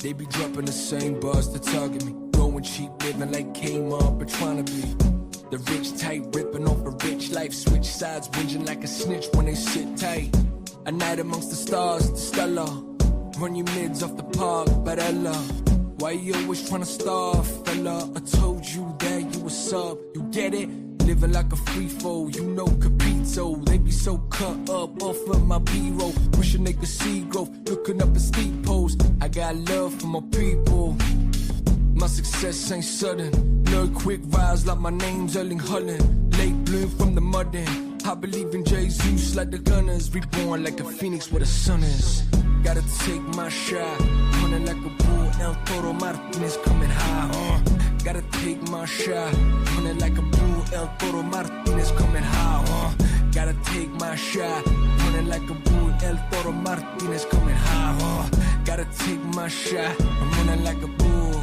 They be dropping the same bars to target me. Going cheap, living like Kmart, but trying to be the rich type, ripping off a rich life. Switch sides, whinging like a snitch when they sit tight. A night amongst the stars, the stellar. Run your mids off the park, Barella. Why you always tryna starve, fella? I told you that you was sub, you get it? Living like a free fall, you know Capito. They be so cut up off of my B-roll. Wishing they could see growth, looking up at steep posts. I got love for my people. My success ain't sudden. No quick rise like my name's Erling Haaland. Late bloom from the mud in. I believe in Jesus like the Gunners. Reborn like a phoenix where the sun is. Gotta take my shot. Running like a bull, El Toro Martinez coming high, Gotta take my shot. Running like a bull, El Toro Martinez coming high, Gotta take my shot. Running like a bull, El Toro Martinez coming high, Gotta take my shot. I'm running like a bull.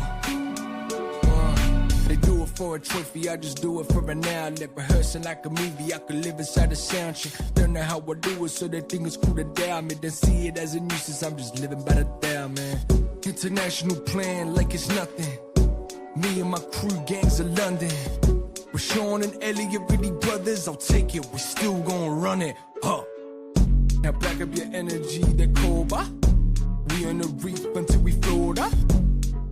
They do it for a trophy, I just do it for an outlet. Rehearsing like a movie, I could live inside a sound check. Don't know how I do it, so they think it's cool to doubt me. Then see it as a nuisance, I'm just living by the down, man. International plan like it's nothing. Me and my crew, gangs of London. With Sean and Elliot, really brothers, I'll take it, we still gon' run it, Now back up your energy, that Cobra. We on the reef until we float up.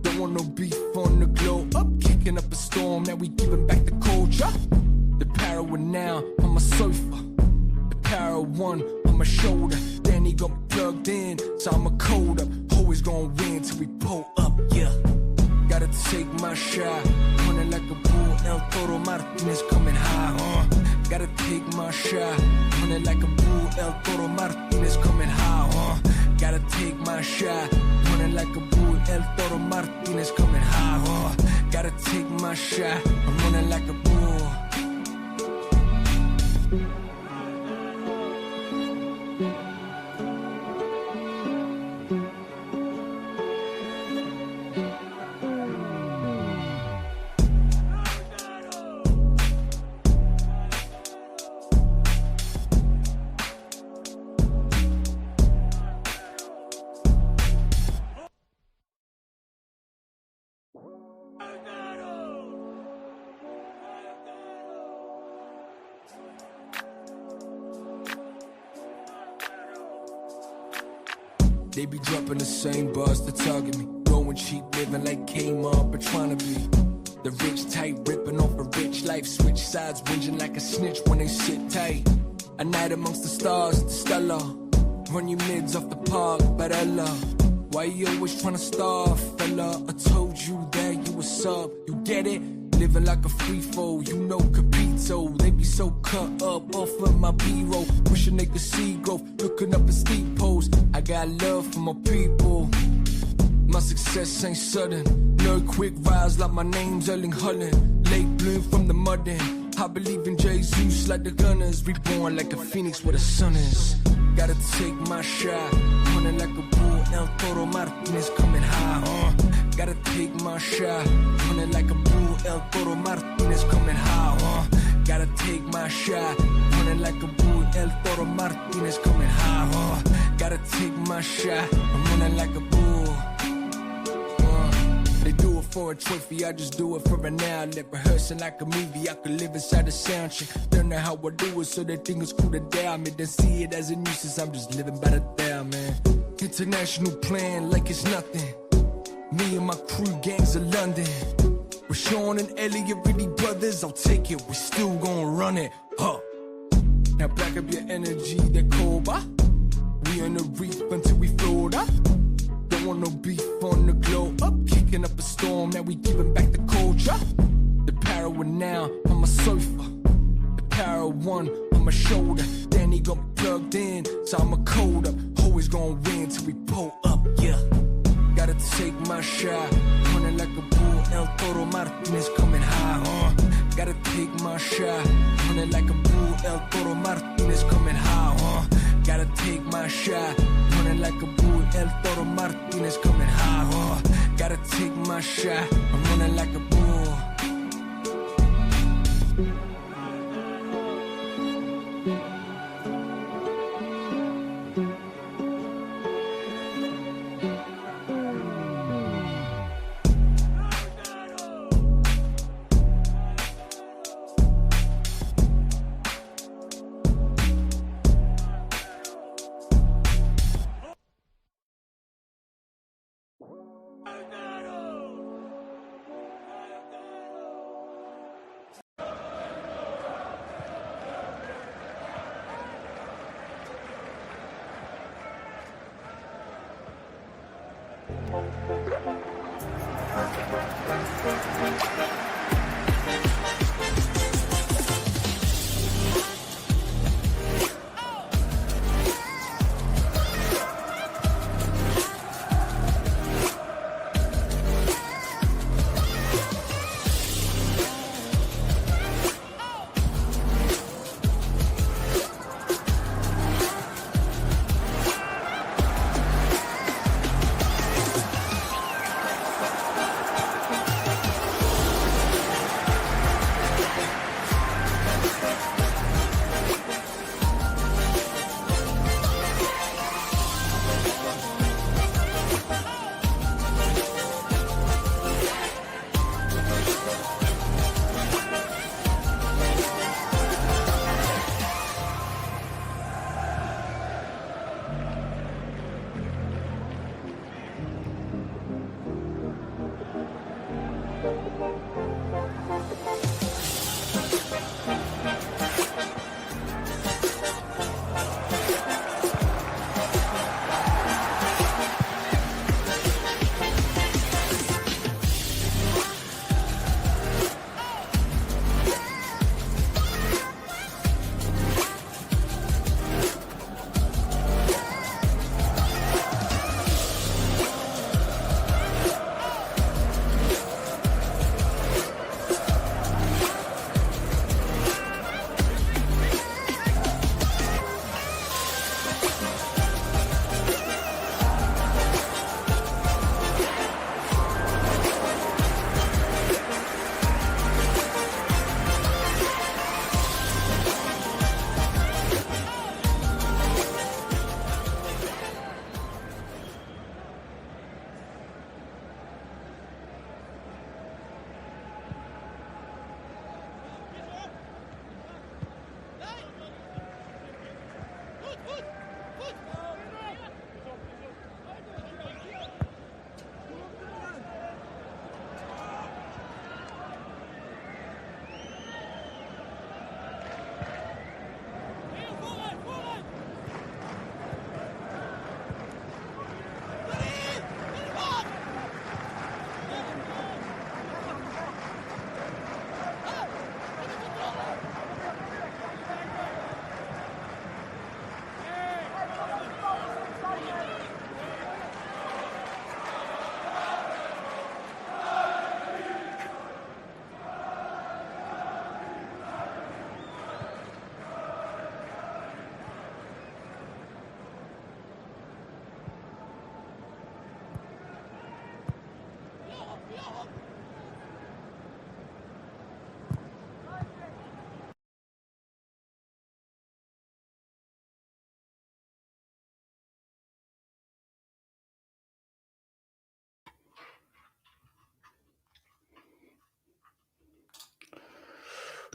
Don't want no beef on the glow up. Kicking up a storm, now we giving back the culture. The power now on my sofa. The power one on my shoulder. Danny got me plugged in, so I'm a code up. Always gonna win till we pull up, yeah. Gotta take my shot. Running like a bull, El Toro Martinez coming high, Gotta take my shot. Running like a bull, El Toro Martinez coming high, Gotta take my shot. Running like a bull, El Toro Martinez coming high, Gotta take my shot. I'm running like a bull. They be dropping the same bars to target me. Going cheap, living like Kmart, but trying to be the rich type, ripping off a rich life. Switch sides, whinging like a snitch when they sit tight. A night amongst the stars, the stellar. Run your mids off the park, Barella. Why you always tryna starve, fella? I told you that you was sub, you get it? Living like a free fall, you know Capito. They be so cut up off of my B-roll. Wishing they could see growth, looking up at steep posts. I got love for my people. My success ain't sudden. No quick rise like my name's Erling Haaland. Late bloom from the mud in. I believe in Jesus like the Gunners. Reborn like a phoenix where the sun is. Gotta take my shot. Running like a bull, El Toro Martinez coming high, Gotta take my shot. Running like a bull, El Toro Martinez coming high, Gotta take my shot. Running like a bull, El Toro Martinez coming high, Gotta take my shot. I'm running like a bull. They do it for a trophy, I just do it for an outlet. Rehearsing like a movie, I could live inside a sound check. Don't know how I do it, so they think it's cool to doubt me. Then see it as a nuisance, I'm just living by the down, man. International plan like it's nothing. Me and my crew, gangs of London. With Sean and Elliot, really brothers, I'll take it, we still gon' run it, Now back up your energy, that Cobra. We on the reef until we float up. Don't want no beef on the glow up. Kicking up a storm, now we giving back the culture. The power now on my sofa. The power one on my shoulder. Danny got me plugged in, so I'm a code up. Always gonna win till we pull up, yeah. Gotta take my shot. Running like a bull, El Toro Martinez coming high, Gotta take my shot. Running like a bull, El Toro Martinez coming high, Gotta take my shot. Running like a bull, El Toro Martinez coming high, Gotta take my shot. I'm running like a bull.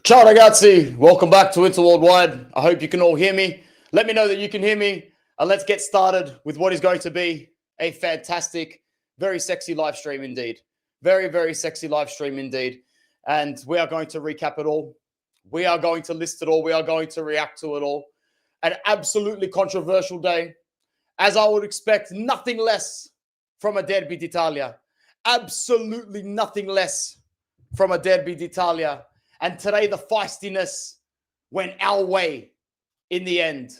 Ciao ragazzi, welcome back to Inter Worldwide. I hope you can all hear me. Let me know that you can hear me, and let's get started with what is going to be a fantastic, very sexy live stream indeed. Very, very sexy live stream indeed. And we are going to recap it all. We are going to list it all. We are going to react to it all. An absolutely controversial day, as I would expect nothing less from a Derby d'Italia. Absolutely nothing less from a Derby d'Italia. And today, the feistiness went our way in the end.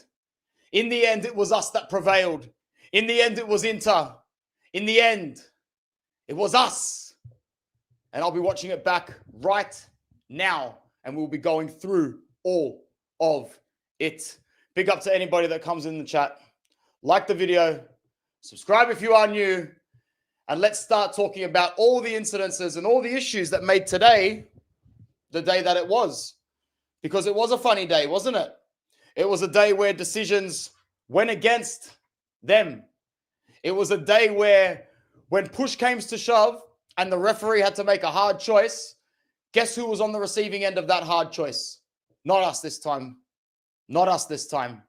In the end, it was us that prevailed. In the end, it was Inter. In the end, it was us. And I'll be watching it back right now. And we'll be going through all of it. Big up to anybody that comes in the chat. Like the video. Subscribe if you are new. And let's start talking about all the incidences and all the issues that made today the day that it was, because it was a funny day, wasn't it? It was a day where decisions went against them. It was a day where when push came to shove and the referee had to make a hard choice, guess who was on the receiving end of that hard choice? Not us this time. Not us this time.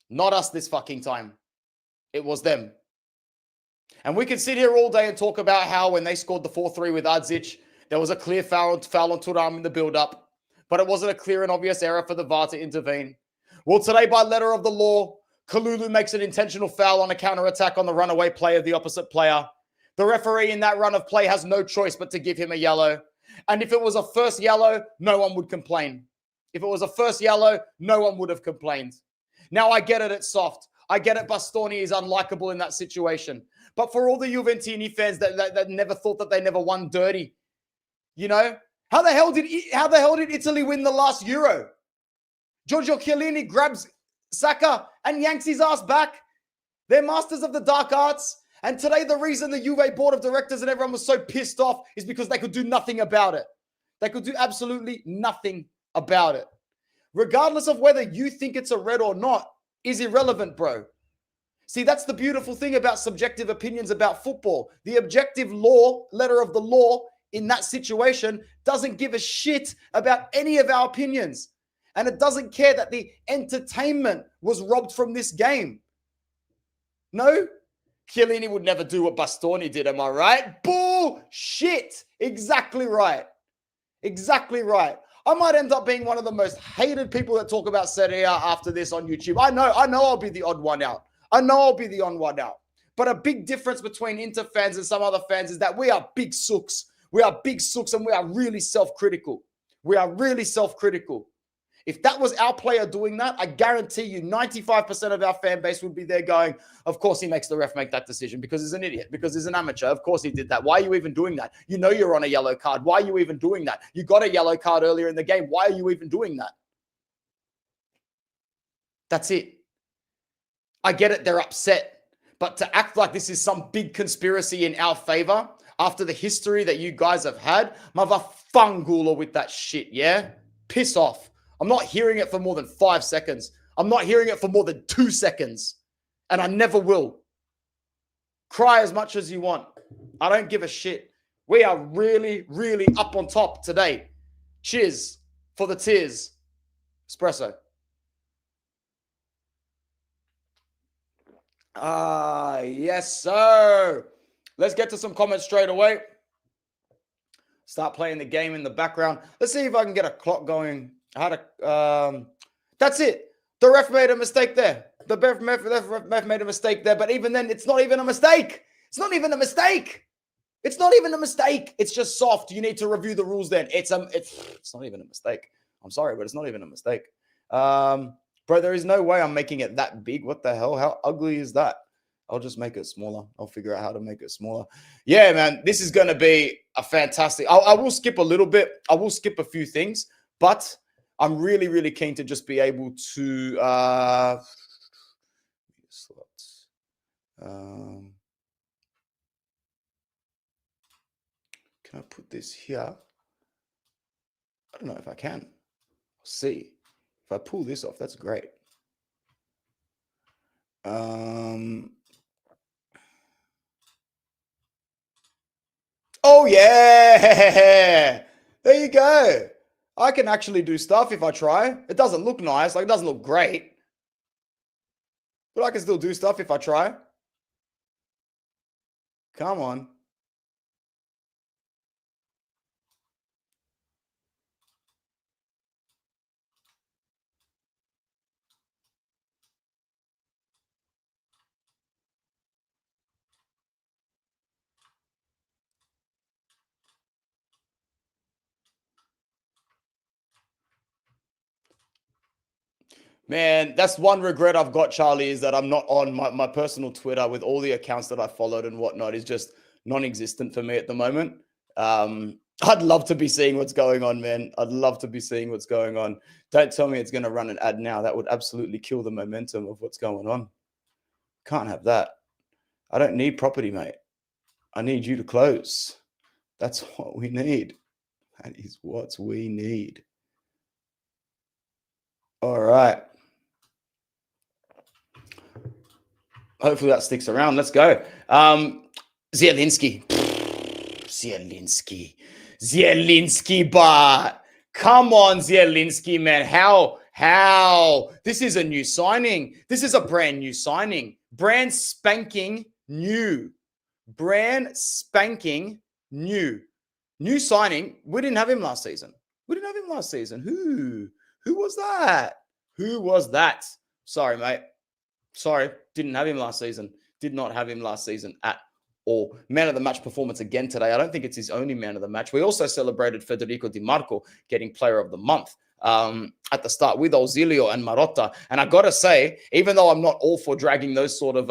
Not us this fucking time. It was them. And we can sit here all day and talk about how when they scored the 4-3 with Adzic, there was a clear foul on Thuram in the build-up, but it wasn't a clear and obvious error for the VAR to intervene. Well, today, by letter of the law, Kalulu makes an intentional foul on a counter-attack on the runaway play of the opposite player. The referee in that run of play has no choice but to give him a yellow. And if it was a first yellow, no one would complain. If it was a first yellow, no one would have complained. Now, I get it, it's soft. I get it, Bastoni is unlikable in that situation. But for all the Juventini fans that never thought that they never won dirty, you know, how the hell did Italy win the last Euro? Giorgio Chiellini grabs Saka and yanks his ass back. They're masters of the dark arts. And today, the reason the Juve board of directors and everyone was so pissed off is because they could do nothing about it. They could do absolutely nothing about it. Regardless of whether you think it's a red or not, is irrelevant, bro. See, that's the beautiful thing about subjective opinions about football. The objective law, letter of the law in that situation doesn't give a shit about any of our opinions. And it doesn't care that the entertainment was robbed from this game. No? Chiellini would never do what Bastoni did, am I right? Bullshit! Exactly right. Exactly right. I might end up being one of the most hated people that talk about Serie A after this on YouTube. I know I'll be the odd one out. I know I'll be the odd one out. But a big difference between Inter fans and some other fans is that we are big sooks. We are big sooks and we are really self-critical. We are really self-critical. If that was our player doing that, I guarantee you 95% of our fan base would be there going, of course he makes the ref make that decision because he's an idiot, because he's an amateur. Of course he did that. Why are you even doing that? You know you're on a yellow card. Why are you even doing that? You got a yellow card earlier in the game. Why are you even doing that? That's it. I get it. They're upset. But to act like this is some big conspiracy in our favor after the history that you guys have had, motherfungula with that shit, yeah? Piss off. I'm not hearing it for more than 5 seconds. I'm not hearing it for more than 2 seconds. And I never will. Cry as much as you want. I don't give a shit. We are really, really up on top today. Cheers for the tears. Espresso. Yes, sir. Let's get to some comments straight away. Start playing the game in the background. Let's see if I can get a clock going. That's it. The ref made a mistake there. The ref made a mistake there. But even then, it's not even a mistake. It's not even a mistake. It's not even a mistake. It's just soft. You need to review the rules then. It's not even a mistake. I'm sorry, but it's not even a mistake. Bro, there is no way I'm making it that big. What the hell? How ugly is that? I'll just make it smaller. I'll figure out how to make it smaller. Yeah, man, this is going to be a fantastic. I will skip a little bit. I will skip a few things, but I'm really, really keen to just be able to can I put this here? I don't know if I can. I'll see. If I pull this off, that's great. Oh, yeah. There you go. I can actually do stuff if I try. It doesn't look nice. Like, it doesn't look great. But I can still do stuff if I try. Come on. Man, that's one regret I've got, Charlie, is that I'm not on my personal Twitter with all the accounts that I followed and whatnot is just non-existent for me at the moment. I'd love to be seeing what's going on, man. I'd love to be seeing what's going on. Don't tell me it's going to run an ad now. That would absolutely kill the momentum of what's going on. Can't have that. I don't need property, mate. I need you to close. That's what we need. That is what we need. All right. Hopefully that sticks around. Let's go. Zieliński. Zieliński, but come on, Zieliński, man. How? This is a new signing. This is a brand new signing. Brand spanking new. Brand spanking new. New signing. We didn't have him last season. Who was that? Who was that? Sorry, mate. Sorry. Didn't have him last season. Did not have him last season at or man of the match performance again today. I don't think it's his only man of the match. We also celebrated Federico Di Marco getting player of the month at the start with Auxilio and Marotta. And I got to say, even though I'm not all for dragging those sort of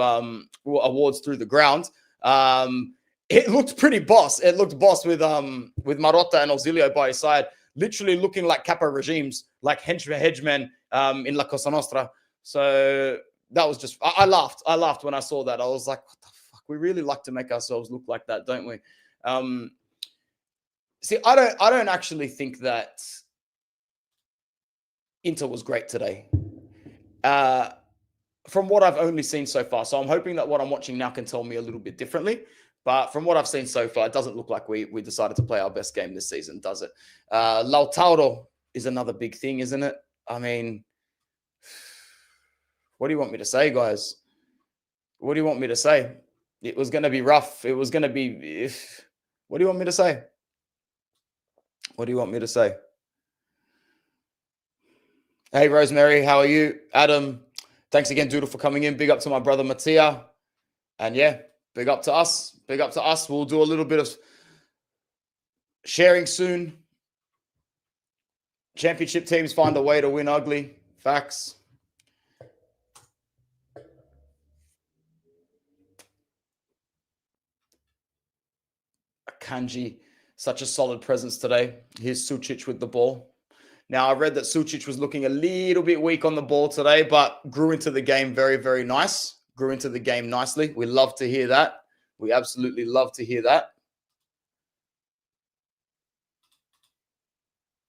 awards through the ground, it looked pretty boss. It looked boss with Marotta and Auxilio by his side, literally looking like capo regimes, like henchmen in La Cosa Nostra. So that was just, I laughed. I laughed when I saw that. I was like, what the fuck? We really like to make ourselves look like that, don't we? See, I don't actually think that Inter was great today. From what I've only seen so far. So I'm hoping that what I'm watching now can tell me a little bit differently. But from what I've seen so far, it doesn't look like we decided to play our best game this season, does it? Lautaro is another big thing, isn't it? I mean, what do you want me to say, guys? What do you want me to say? It was going to be rough. It was going to be... What do you want me to say? What do you want me to say? Hey, Rosemary, how are you? Adam, thanks again, Doodle, for coming in. Big up to my brother, Mattia. And yeah, big up to us. Big up to us. We'll do a little bit of sharing soon. Championship teams find a way to win ugly. Facts. Kanji, such a solid presence today. Here's Sucic with the ball. Now, I read that Sucic was looking a little bit weak on the ball today, but grew into the game very, very nice. Grew into the game nicely. We love to hear that. We absolutely love to hear that.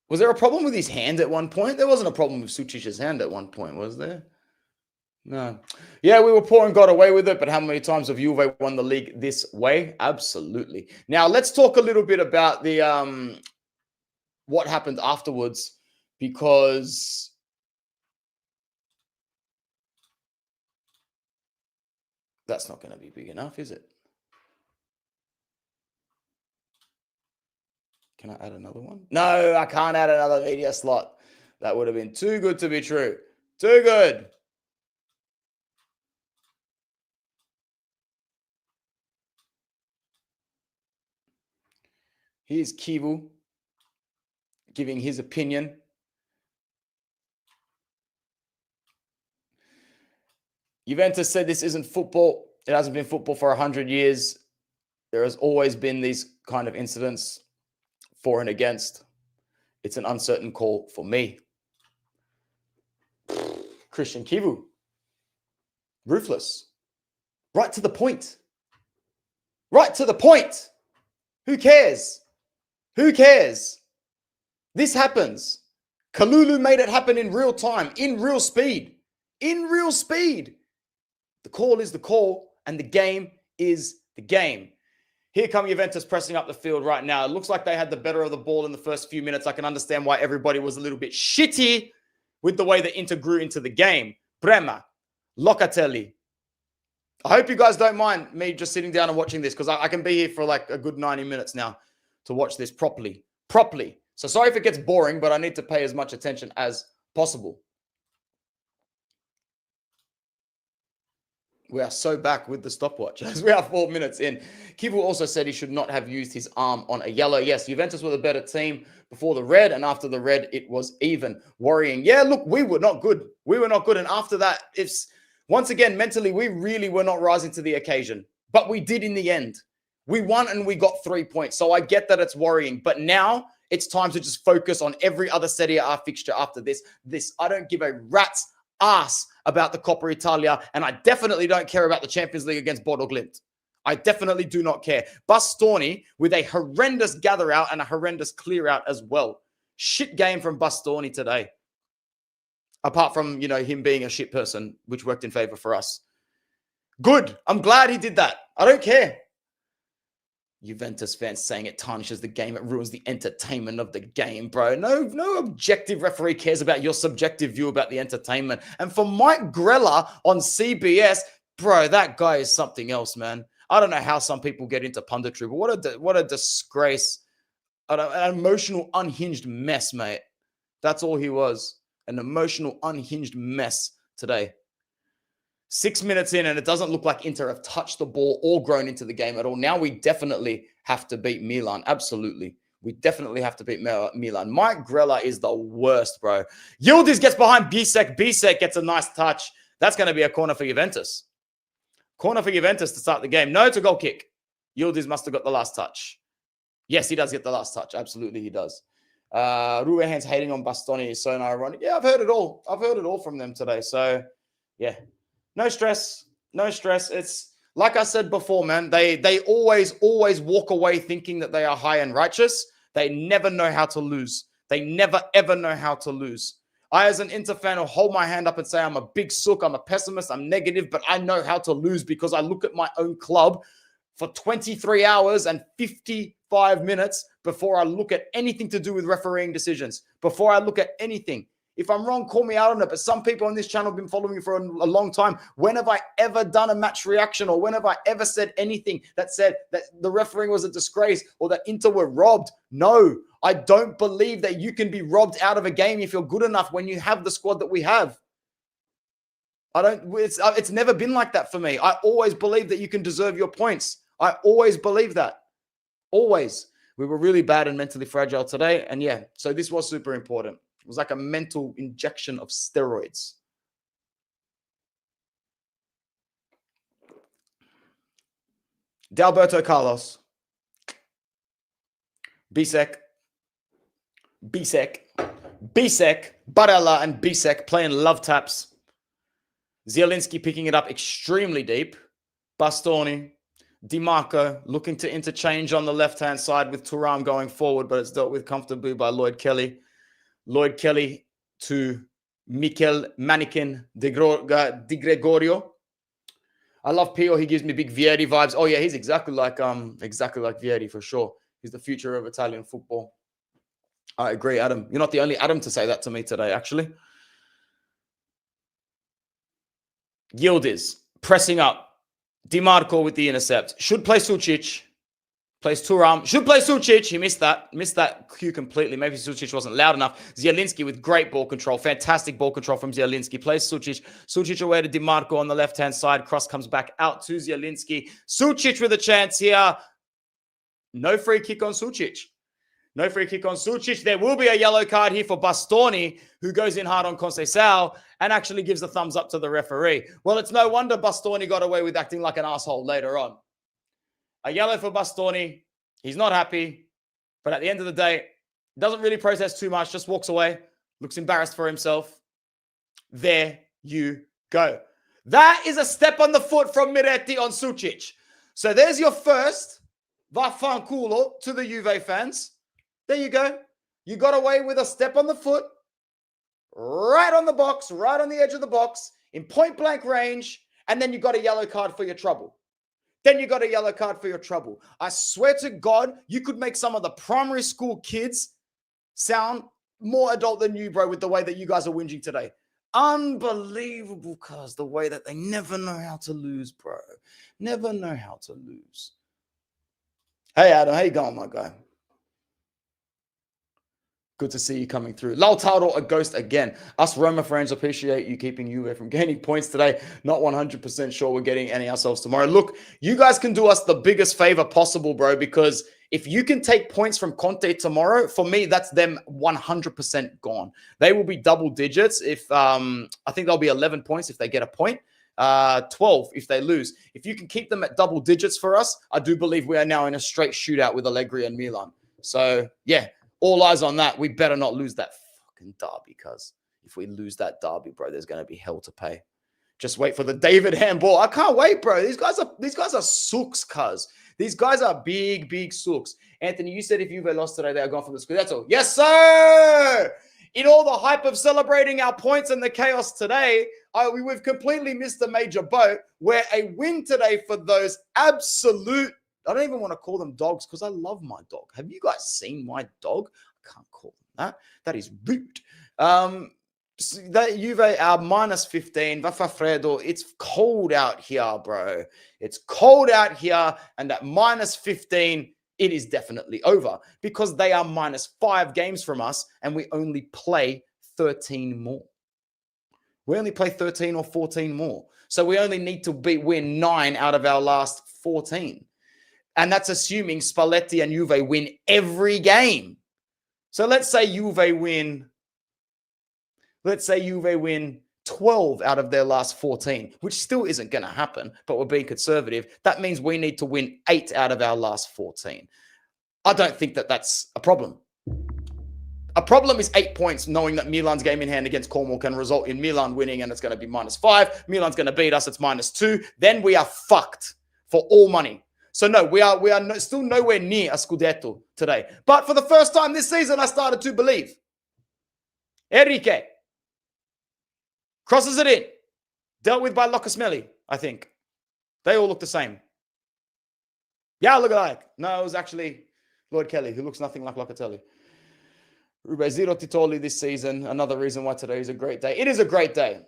Was there a problem with his hand at one point? There wasn't a problem with Sucic's hand at one point, was there? No. Yeah, we were poor and got away with it, but how many times have Juve won the league this way? Absolutely. Now, let's talk a little bit about the what happened afterwards, because that's not going to be big enough, is it? Can I add another one? No, I can't add another media slot. That would have been too good to be true. Too good. Here's Kivu giving his opinion. Juventus said this isn't football. It hasn't been football for 100 years. There has always been these kind of incidents, for and against. It's an uncertain call for me. Christian Kivu. Ruthless. Right to the point. Right to the point. Who cares? Who cares? This happens. Kalulu made it happen in real time, in real speed. In real speed. The call is the call, and the game is the game. Here come Juventus pressing up the field right now. It looks like they had the better of the ball in the first few minutes. I can understand why everybody was a little bit shitty with the way that Inter grew into the game. Prema, Locatelli. I hope you guys don't mind me just sitting down and watching this, because I can be here for like a good 90 minutes now to watch this properly. So sorry if it gets boring, but I need to pay as much attention as possible. We are so back with the stopwatch as we are 4 minutes in. Kivu also said he should not have used his arm on a yellow. Yes, Juventus were the better team before the red, and after the red, it was even. Worrying. Yeah, look, we were not good. We were not good. And after that, it's once again, mentally, we really were not rising to the occasion. But we did in the end. We won and we got 3 points. So I get that it's worrying. But now it's time to just focus on every other Serie A fixture after this. I don't give a rat's ass about the Coppa Italia, and I definitely don't care about the Champions League against Bodo Glimt. I definitely do not care. Bastoni with a horrendous gather out and a horrendous clear out as well. Shit game from Bastoni today. Apart from, him being a shit person, which worked in favor for us. Good. I'm glad he did that. I don't care. Juventus fans saying it tarnishes the game. It ruins the entertainment of the game, bro. No objective referee cares about your subjective view about the entertainment. And for Mike Grella on CBS, bro, that guy is something else, man. I don't know how some people get into punditry, but what a disgrace. An emotional, unhinged mess, mate. That's all he was. An emotional, unhinged mess today. 6 minutes in, and it doesn't look like Inter have touched the ball or grown into the game at all. Now we definitely have to beat Milan. Absolutely. We definitely have to beat Milan. Mike Grella is the worst, bro. Yildiz gets behind Bisek. Bisek gets a nice touch. That's going to be a corner for Juventus. Corner for Juventus to start the game. No, it's a goal kick. Yildiz must have got the last touch. Yes, he does get the last touch. Absolutely, he does. Rubehan's hating on Bastoni is so ironic. Yeah, I've heard it all. I've heard it all from them today. So, yeah. No stress. No stress. It's like I said before, man. They always walk away thinking that they are high and righteous. They never know how to lose. They never, ever know how to lose. I, as an Inter fan, will hold my hand up and say I'm a big sook, I'm a pessimist, I'm negative, but I know how to lose because I look at my own club for 23 hours and 55 minutes before I look at anything to do with refereeing decisions, before I look at anything. If I'm wrong, call me out on it. But some people on this channel have been following me for a long time. When have I ever done a match reaction, or when have I ever said anything that said that the refereeing was a disgrace or that Inter were robbed? No, I don't believe that you can be robbed out of a game if you're good enough when you have the squad that we have. It's never been like that for me. I always believe that you can deserve your points. I always believe that. Always. We were really bad and mentally fragile today. And yeah, so this was super important. It was like a mental injection of steroids. Dalberto Carlos. Bisek, Barella and Bisek playing love taps. Zieliński picking it up extremely deep. Bastoni. Di Marco looking to interchange on the left-hand side with Thuram going forward, but it's dealt with comfortably by Lloyd Kelly. Lloyd Kelly to Mikel Manikin Di Gregorio. I love Pio. He gives me big Vieri vibes. Oh yeah, he's exactly like Vieri for sure. He's the future of Italian football. I agree, Adam. You're not the only Adam to say that to me today, actually. Yildiz pressing up. Di Marco with the intercept. Should play Sucic. Plays Thuram. Should play Sucic. He missed that. Missed that cue completely. Maybe Sucic wasn't loud enough. Zieliński with great ball control. Fantastic ball control from Zieliński. Plays Sucic. Sucic away to Di Marco on the left-hand side. Cross comes back out to Zieliński. Sucic with a chance here. No free kick on Sucic. No free kick on Sucic. There will be a yellow card here for Bastoni, who goes in hard on Conceição and actually gives the thumbs up to the referee. Well, it's no wonder Bastoni got away with acting like an asshole later on. A yellow for Bastoni. He's not happy. But at the end of the day, doesn't really protest too much. Just walks away. Looks embarrassed for himself. There you go. That is a step on the foot from Miretti on Sucic. So there's your first vaffanculo to the Juve fans. There you go. You got away with a step on the foot. Right on the box. Right on the edge of the box. In point blank range. And then you got a yellow card for your trouble. Then you got a yellow card for your trouble. I swear to God, you could make some of the primary school kids sound more adult than you, bro, with the way that you guys are whinging today. Unbelievable, cuz the way that they never know how to lose, bro. Never know how to lose. Hey, Adam, how you going, my guy? Good to see you coming through. Lautaro, a ghost again. Us Roma friends appreciate you keeping Juve from gaining points today. Not 100% sure we're getting any ourselves tomorrow. Look, you guys can do us the biggest favor possible, bro, because if you can take points from Conte tomorrow, for me, that's them 100% gone. They will be double digits. If I think they'll be 11 points if they get a point. 12 if they lose. If you can keep them at double digits for us, I do believe we are now in a straight shootout with Allegri and Milan. So, yeah. All eyes on that. We better not lose that fucking derby, because if we lose that derby, bro, there's going to be hell to pay. Just wait for the David handball. I can't wait, bro. These guys are sooks, cuz. These guys are big sooks. Anthony, you said if Juve lost today, they are gone from the Scudetto. Yes, sir! In all the hype of celebrating our points and the chaos today, we've completely missed a major boat where a win today for those absolute, I don't even want to call them dogs because I love my dog. Have you guys seen my dog? I can't call them that. That is rude. That Juve are minus 15. Va fa freddo. It's cold out here, bro. It's cold out here. And at minus 15, it is definitely over because they are minus 5 games from us and we only play 13 more. We only play 13 or 14 more. So we only need to win 9 out of our last 14. And that's assuming Spalletti and Juve win every game. So let's say Juve win 12 out of their last 14, which still isn't going to happen, but we're being conservative. That means we need to win 8 out of our last 14. I don't think that that's a problem. A problem is 8 points, knowing that Milan's game in hand against Cornwall can result in Milan winning, and it's going to be -5. Milan's going to beat us, it's -2. Then we are fucked for all money. So no, we are still nowhere near a Scudetto today. But for the first time this season, I started to believe. Enrique crosses it in. Dealt with by Locatelli, I think. They all look the same. Yeah, look alike. No, it was actually Lloyd Kelly, who looks nothing like Locatelli. Rube, zero titoli this season. Another reason why today is a great day. It is a great day.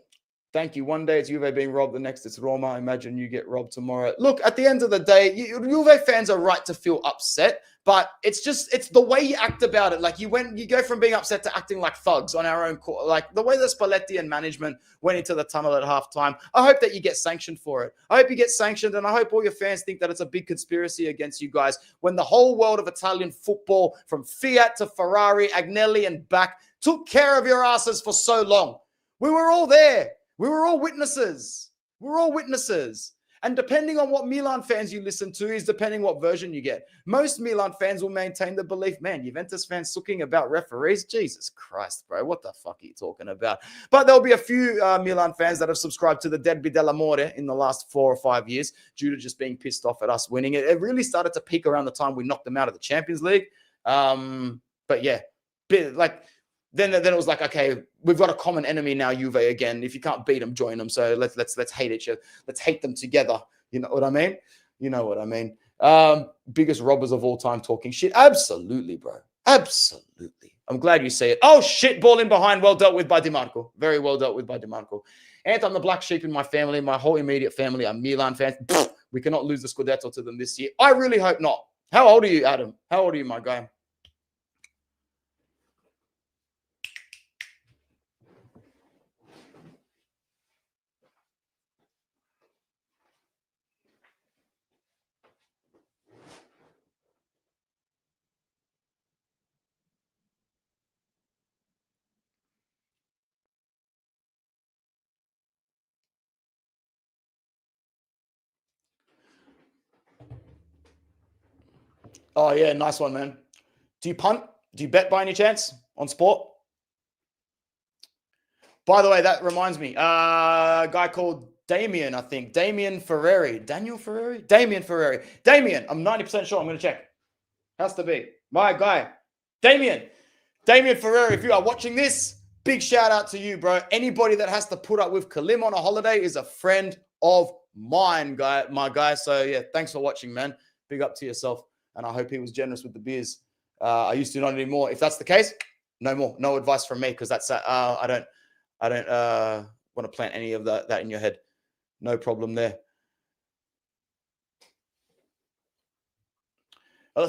Thank you. One day it's Juve being robbed. The next it's Roma. I imagine you get robbed tomorrow. Look, at the end of the day, Juve fans are right to feel upset, but it's the way you act about it. Like you go from being upset to acting like thugs on our own court. Like the way that Spalletti and management went into the tunnel at halftime. I hope that you get sanctioned for it. I hope you get sanctioned, and I hope all your fans think that it's a big conspiracy against you guys when the whole world of Italian football, from Fiat to Ferrari, Agnelli and back, took care of your asses for so long. We were all there. We were all witnesses. We're all witnesses. And depending on what Milan fans you listen to is depending what version you get. Most Milan fans will maintain the belief, man, Juventus fans sucking about referees. Jesus Christ, bro. What the fuck are you talking about? But there'll be a few Milan fans that have subscribed to the Derby dell'Amore in the last 4 or 5 years due to just being pissed off at us winning. It really started to peak around the time we knocked them out of the Champions League. But yeah, Then it was like, okay, we've got a common enemy now, Juve again. If you can't beat them, join them. So let's hate each other. Let's hate them together. You know what I mean? You know what I mean? Biggest robbers of all time talking shit. Absolutely, bro. Absolutely. I'm glad you say it. Oh, shit, ball in behind. Well dealt with by DiMarco. Very well dealt with by DiMarco. And I'm the black sheep in my family. My whole immediate family are Milan fans. We cannot lose the Scudetto to them this year. I really hope not. How old are you, Adam? How old are you, my guy? Oh, yeah, nice one, man. Do you punt? Do you bet by any chance on sport? By the way, that reminds me. A guy called Damien, I think. Damien Ferrari. Daniel Ferrari? Damien Ferrari. Damien, I'm 90% sure. I'm going to check. Has to be. My guy. Damien Ferrari, if you are watching this, big shout out to you, bro. Anybody that has to put up with Kalim on a holiday is a friend of mine, my guy. So, yeah, thanks for watching, man. Big up to yourself. And I hope he was generous with the beers. I used to, not anymore. If that's the case, no more. No advice from me, because that's I don't want to plant any of that in your head. No problem there.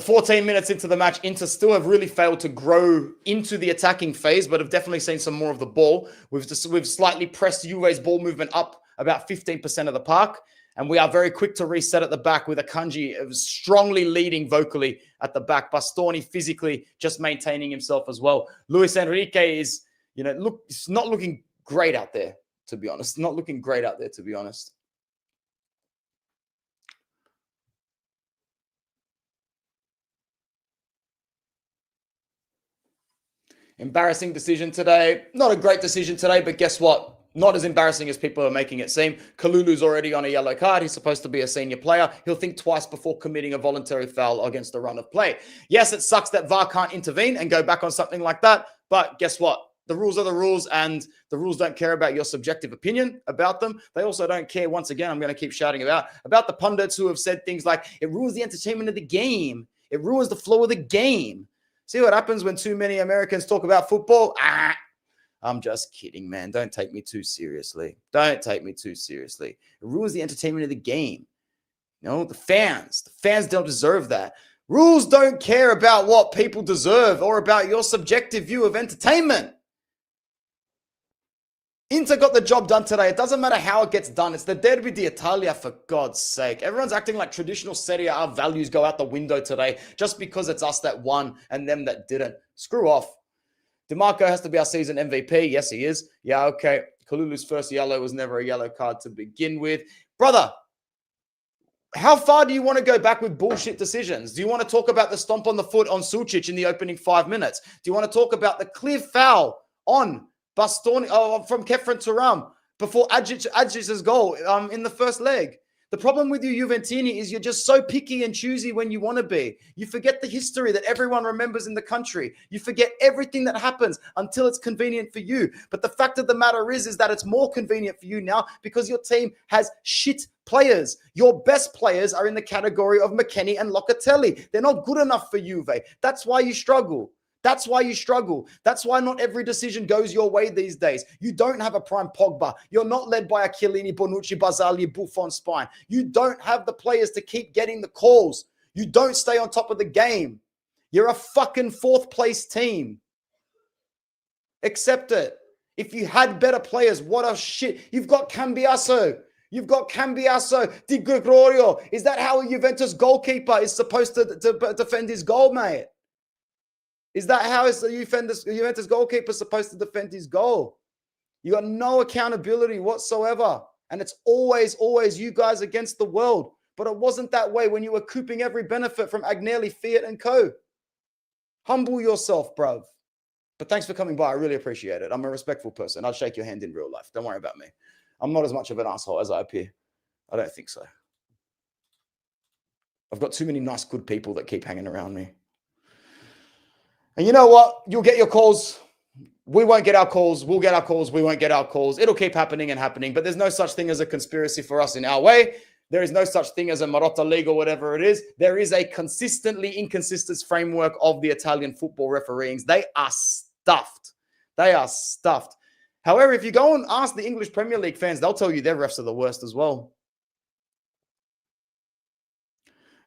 14 minutes into the match, Inter still have really failed to grow into the attacking phase, but have definitely seen some more of the ball. We've slightly pressed Juve's ball movement up about 15% of the park. And we are very quick to reset at the back with Akanji strongly leading vocally at the back. Bastoni physically just maintaining himself as well. Luis Enrique is, it's not looking great out there, to be honest. Not looking great out there, to be honest. Embarrassing decision today. Not a great decision today, but guess what? Not as embarrassing as people are making it seem. Kalulu's already on a yellow card. He's supposed to be a senior player. He'll think twice before committing a voluntary foul against the run of play. Yes, it sucks that VAR can't intervene and go back on something like that. But guess what? The rules are the rules, and the rules don't care about your subjective opinion about them. They also don't care, once again, I'm going to keep shouting about the pundits who have said things like, it ruins the entertainment of the game. It ruins the flow of the game. See what happens when too many Americans talk about football? I'm just kidding, man. Don't take me too seriously. Don't take me too seriously. It ruins the entertainment of the game. The fans don't deserve that. Rules don't care about what people deserve or about your subjective view of entertainment. Inter got the job done today. It doesn't matter how it gets done. It's the Derby d'Italia, for God's sake. Everyone's acting like traditional Serie A values go out the window today just because it's us that won and them that didn't. Screw off. DeMarco has to be our season MVP. Yes, he is. Yeah, okay. Kalulu's first yellow was never a yellow card to begin with. Brother, how far do you want to go back with bullshit decisions? Do you want to talk about the stomp on the foot on Sulcic in the opening 5 minutes? Do you want to talk about the clear foul on Bastoni from Kefren Turam before Adjic's goal in the first leg? The problem with you Juventini is you're just so picky and choosy when you want to be. You forget the history that everyone remembers in the country. You forget everything that happens until it's convenient for you. But the fact of the matter is that it's more convenient for you now because your team has shit players. Your best players are in the category of McKennie and Locatelli. They're not good enough for Juve. That's why you struggle. That's why you struggle. That's why not every decision goes your way these days. You don't have a prime Pogba. You're not led by a Chiellini, Bonucci, Barzagli, Buffon spine. You don't have the players to keep getting the calls. You don't stay on top of the game. You're a fucking fourth place team. Accept it. If you had better players, what a shit. You've got Cambiasso. You've got Cambiasso, Di Gregorio. Is that how a Juventus goalkeeper is supposed to defend his goal, mate? Is that how is the Juventus goalkeeper supposed to defend his goal? You got no accountability whatsoever. And it's always you guys against the world. But it wasn't that way when you were cooping every benefit from Agnelli, Fiat, and co. Humble yourself, bruv. But thanks for coming by. I really appreciate it. I'm a respectful person. I'll shake your hand in real life. Don't worry about me. I'm not as much of an asshole as I appear. I don't think so. I've got too many nice, good people that keep hanging around me. And you know what? You'll get your calls. We won't get our calls. We'll get our calls. We won't get our calls. It'll keep happening and happening. But there's no such thing as a conspiracy for us in our way. There is no such thing as a Marotta League or whatever it is. There is a consistently inconsistent framework of the Italian football refereeings. They are stuffed. They are stuffed. However, if you go and ask the English Premier League fans, they'll tell you their refs are the worst as well.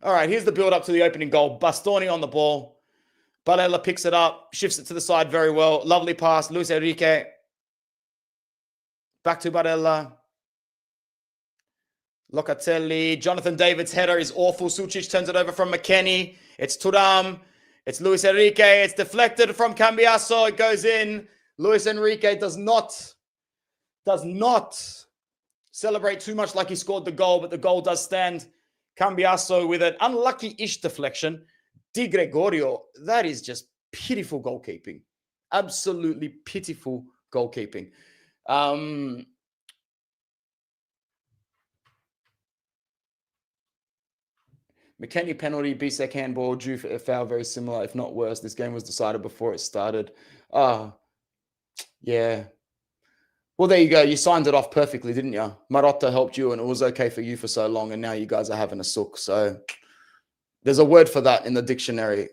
All right, here's the build-up to the opening goal. Bastoni on the ball. Barella picks it up, shifts it to the side very well. Lovely pass. Luis Enrique. Back to Barella. Locatelli. Jonathan David's header is awful. Sulcic turns it over from McKennie. It's Thuram. It's Luis Enrique. It's deflected from Cambiasso. It goes in. Luis Enrique does not celebrate too much like he scored the goal, but the goal does stand. Cambiasso with an unlucky-ish deflection. Di Gregorio, that is just pitiful goalkeeping. Absolutely pitiful goalkeeping. McKennie penalty, Bisek handball, Juve foul, very similar, if not worse. This game was decided before it started. Yeah. Well, there you go. You signed it off perfectly, didn't you? Marotta helped you and it was okay for you for so long, and now you guys are having a sook. So there's a word for that in the dictionary.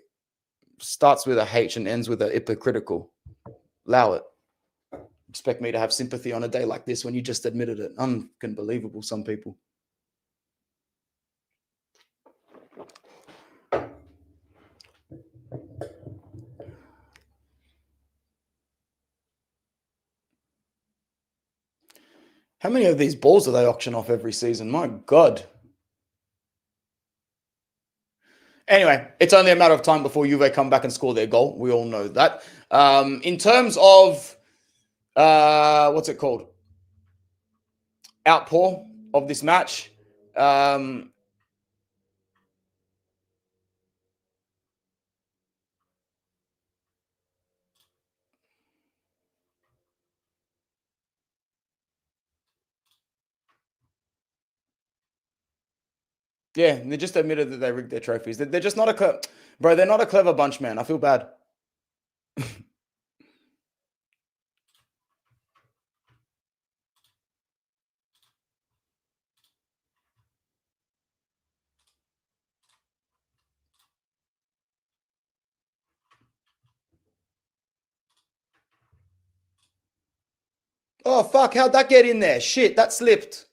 Starts with a H and ends with a hypocritical. Allow it. Expect me to have sympathy on a day like this when you just admitted it. Unbelievable, some people. How many of these balls do they auction off every season? My God. Anyway, it's only a matter of time before Juve come back and score their goal. We all know that. In terms of, what's it called? Outpour of this match. Yeah, they just admitted that they rigged their trophies. They're just not a bro. They're not a clever bunch, man. I feel bad. Oh fuck! How'd that get in there? Shit, that slipped.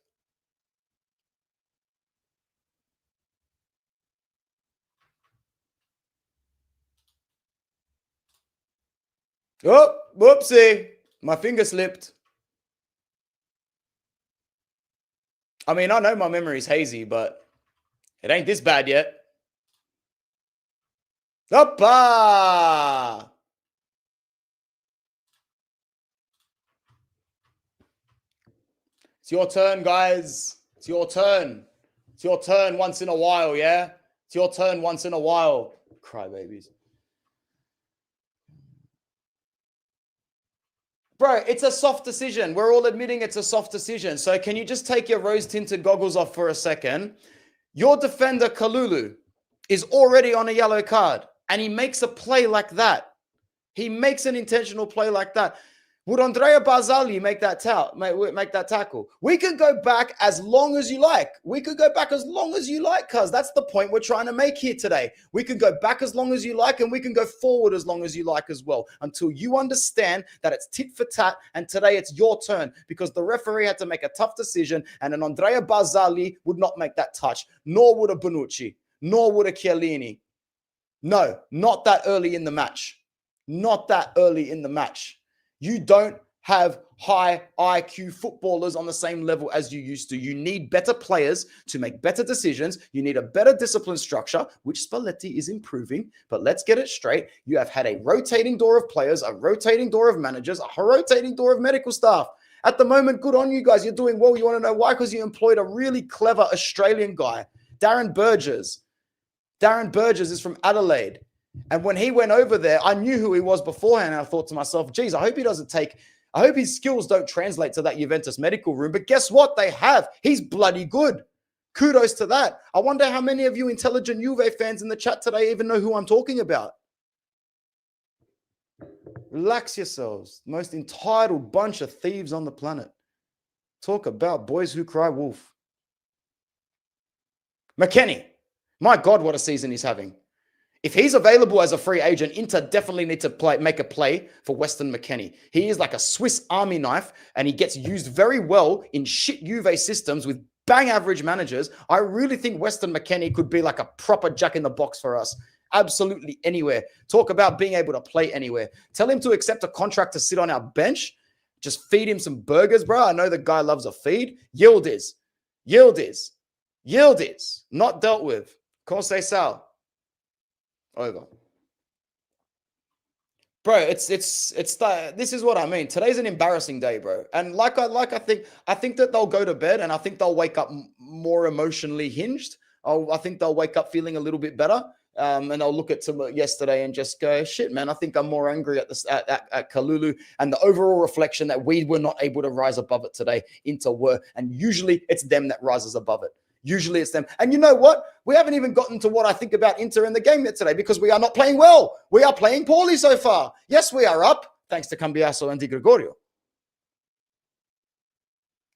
Oh, whoopsie! My finger slipped. I mean, I know my memory's hazy, but it ain't this bad yet. Hoppa! It's your turn, guys. It's your turn. It's your turn once in a while, yeah? It's your turn once in a while. Crybabies. Bro, it's a soft decision. We're all admitting it's a soft decision. So can you just take your rose-tinted goggles off for a second? Your defender, Kalulu, is already on a yellow card, and he makes a play like that. He makes an intentional play like that. Would Andrea Barzagli make that tackle? We could go back as long as you like. We could go back as long as you like, cuz that's the point we're trying to make here today. We can go back as long as you like, and we can go forward as long as you like as well, until you understand that it's tit for tat, and today it's your turn, because the referee had to make a tough decision, and an Andrea Barzagli would not make that touch, nor would a Bonucci, nor would a Chiellini. No, not that early in the match. Not that early in the match. You don't have high IQ footballers on the same level as you used to. You need better players to make better decisions. You need a better discipline structure, which Spalletti is improving. But let's get it straight. You have had a rotating door of players, a rotating door of managers, a rotating door of medical staff. At the moment, good on you guys. You're doing well. You want to know why? Because you employed a really clever Australian guy, Darren Burgess. Darren Burgess is from Adelaide. And when he went over there, I knew who he was beforehand. And I thought to myself, geez, I hope his skills don't translate to that Juventus medical room. But guess what? They have. He's bloody good. Kudos to that. I wonder how many of you intelligent Juve fans in the chat today even know who I'm talking about. Relax yourselves. Most entitled bunch of thieves on the planet. Talk about boys who cry wolf. McKennie. My God, what a season he's having. If he's available as a free agent, Inter definitely need to make a play for Weston McKennie. He is like a Swiss Army knife, and he gets used very well in shit Juve systems with bang average managers. I really think Weston McKennie could be like a proper jack in the box for us. Absolutely anywhere. Talk about being able to play anywhere. Tell him to accept a contract to sit on our bench. Just feed him some burgers, bro. I know the guy loves a feed. Yield is. Not dealt with. Conceição. Over. Bro, this is what I mean. Today's an embarrassing day, bro. And I think that they'll go to bed, and I think they'll wake up more emotionally hinged. I think they'll wake up feeling a little bit better. And they'll look at yesterday and just go, shit, man, I think I'm more angry at Kalulu, and the overall reflection that we were not able to rise above it today. Inter were, and usually it's them that rises above it. Usually it's them. And you know what? We haven't even gotten to what I think about Inter in the game yet today, because we are not playing well. We are playing poorly so far. Yes, we are up, thanks to Cambiaso and Di Gregorio.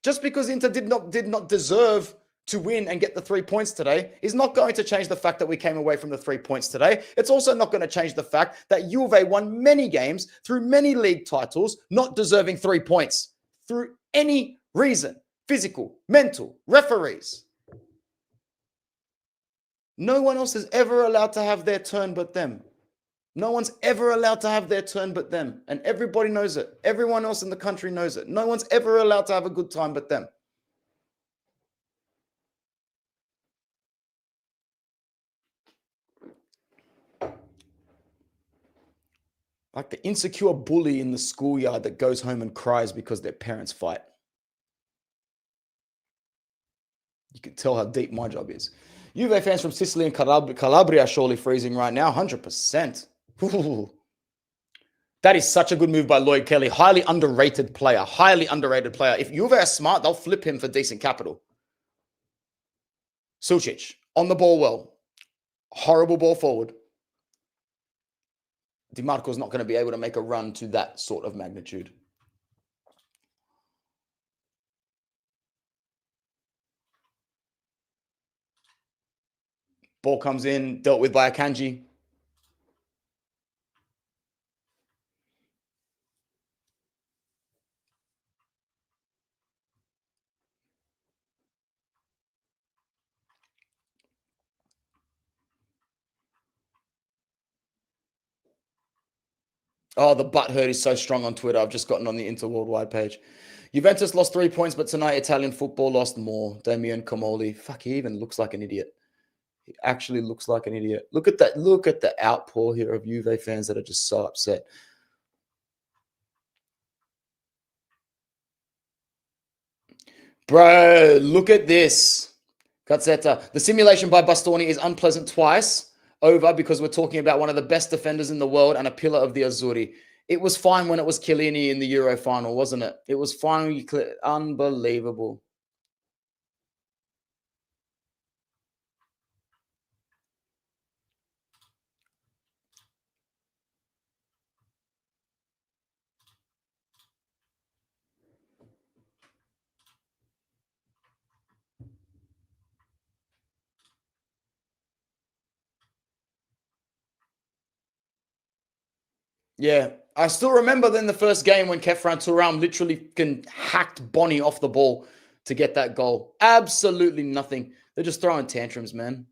Just because Inter did not deserve to win and get the 3 points today is not going to change the fact that we came away from the 3 points today. It's also not going to change the fact that Juve won many games through many league titles, not deserving 3 points through any reason. Physical, mental, referees. No one else is ever allowed to have their turn but them. No one's ever allowed to have their turn but them. And everybody knows it. Everyone else in the country knows it. No one's ever allowed to have a good time but them. Like the insecure bully in the schoolyard that goes home and cries because their parents fight. You can tell how deep my job is. Juve fans from Sicily and Calabria are surely freezing right now. 100%. Ooh. That is such a good move by Lloyd Kelly. Highly underrated player. Highly underrated player. If Juve are smart, they'll flip him for decent capital. Sucic, on the ball well. Horrible ball forward. DiMarco's not going to be able to make a run to that sort of magnitude. Ball comes in, dealt with by Akanji. Oh, the butt hurt is so strong on Twitter. I've just gotten on the Inter Worldwide page. Juventus lost 3 points, but tonight Italian football lost more. Damian Comoli. Fuck, he even looks like an idiot. He actually looks like an idiot. Look at that. Look at the outpour here of Juve fans that are just so upset. Bro, look at this. Gazzetta. The simulation by Bastoni is unpleasant twice over because we're talking about one of the best defenders in the world and a pillar of the Azzurri. It was fine when it was Chiellini in the Euro final, wasn't it? It was finally unbelievable. Yeah, I still remember then the first game when Kefran Turam literally hacked Bonnie off the ball to get that goal. Absolutely nothing. They're just throwing tantrums, man.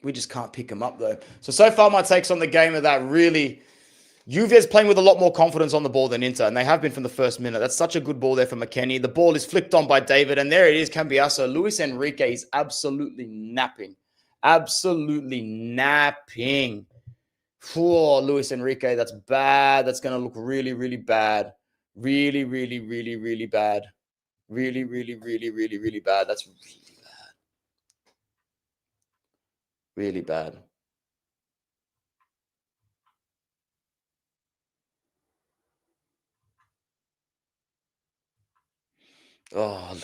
We just can't pick them up, though. So far, my takes on the game are that really Juve is playing with a lot more confidence on the ball than Inter, and they have been from the first minute. That's such a good ball there for McKennie. The ball is flicked on by David, and there it is, Cambiasso. Luis Enrique is absolutely napping. Absolutely napping. Poor Luis Enrique, that's bad. That's going to look really, really bad. Really, really, really, really bad. Really, really, really, really, really bad. That's really bad. Really bad. Oh,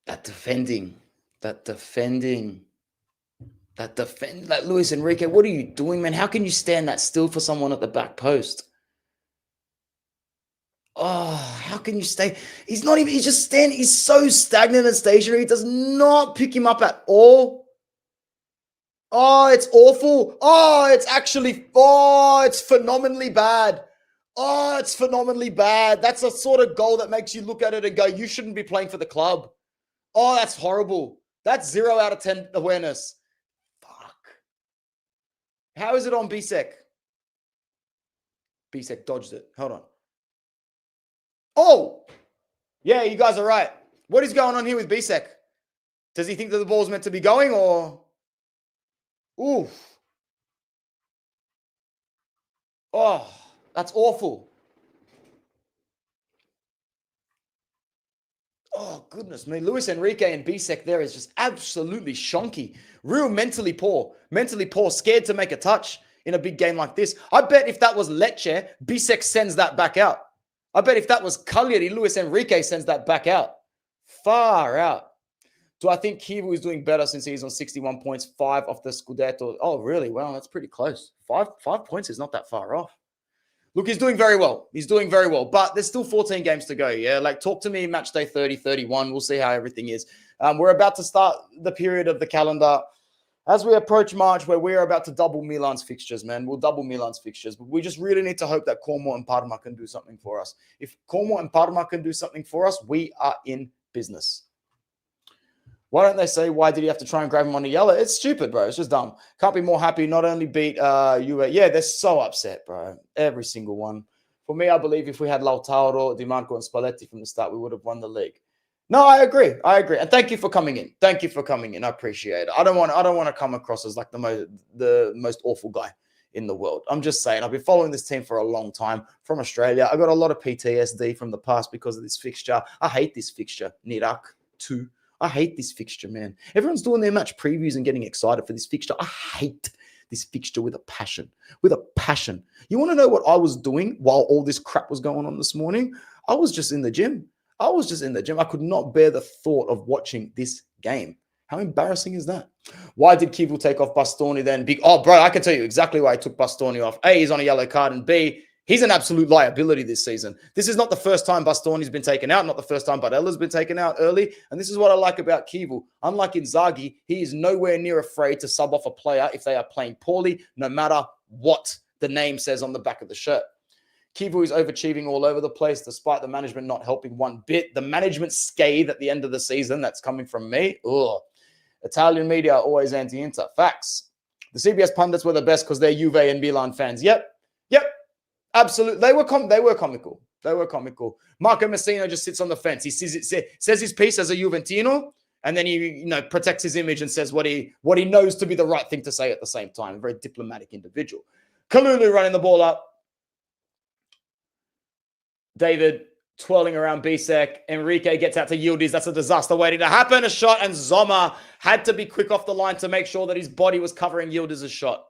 that defending. Like Luis Enrique, what are you doing, man? How can you stand that still for someone at the back post? Oh, how can you stay? He's just standing. He's so stagnant and stationary. He does not pick him up at all. Oh, it's awful. It's phenomenally bad. Oh, it's phenomenally bad. That's a sort of goal that makes you look at it and go, you shouldn't be playing for the club. Oh, that's horrible. That's 0 out of 10 awareness. Fuck. How is it on Bisek? Bisek dodged it. Hold on. Oh! Yeah, you guys are right. What is going on here with Bisek? Does he think that the ball's meant to be going or... Oof. Oh, that's awful. Oh, goodness me. Luis Enrique and Bisek there is just absolutely shonky. Real mentally poor. Mentally poor. Scared to make a touch in a big game like this. I bet if that was Lecce, Bisek sends that back out. I bet if that was Cagliari, Luis Enrique sends that back out. Far out. Do I think Kivu is doing better since he's on 61 points, 5 off the Scudetto? Oh, really? Well, that's pretty close. 5 points is not that far off. Look, he's doing very well. He's doing very well. But there's still 14 games to go, yeah? Like, talk to me match day 30, 31. We'll see how everything is. We're about to start the period of the calendar as we approach March where we're about to double Milan's fixtures, man. We'll double Milan's fixtures. But we just really need to hope that Como and Parma can do something for us. If Como and Parma can do something for us, we are in business. Why don't they say, why did he have to try and grab him on the yellow? It's stupid, bro. It's just dumb. Can't be more happy. Not only beat Juve. Yeah, they're so upset, bro. Every single one. For me, I believe if we had Lautaro, Di Marco, and Spalletti from the start, we would have won the league. No, I agree. And thank you for coming in. I appreciate it. I don't want to come across as like the most awful guy in the world. I'm just saying, I've been following this team for a long time from Australia. I got a lot of PTSD from the past because of this fixture. I hate this fixture. Nirak 2. I hate this fixture, man. Everyone's doing their match previews and getting excited for this fixture. I hate this fixture with a passion. With a passion. You want to know what I was doing while all this crap was going on this morning? I was just in the gym. I could not bear the thought of watching this game. How embarrassing is that? Why did Kivu take off Bastoni then? Oh, bro, I can tell you exactly why he took Bastoni off. A, he's on a yellow card, and B, He's an absolute liability this season. This is not the first time Bastoni's been taken out, not the first time Barella's been taken out early. And this is what I like about Kivu. Unlike Inzaghi, he is nowhere near afraid to sub off a player if they are playing poorly, no matter what the name says on the back of the shirt. Kivu is overachieving all over the place, despite the management not helping one bit. The management scathe at the end of the season, that's coming from me. Ugh. Italian media are always anti-Inter. Facts. The CBS pundits were the best because they're Juve and Milan fans. Yep. Absolutely. They were comical. They were comical. Marco Messina just sits on the fence. He says his piece as a Juventino, and then he protects his image and says what he knows to be the right thing to say at the same time. A very diplomatic individual. Kalulu running the ball up. David twirling around Bisek. Enrique gets out to Yildiz. That's a disaster waiting to happen. A shot, and Zoma had to be quick off the line to make sure that his body was covering Yildiz's shot.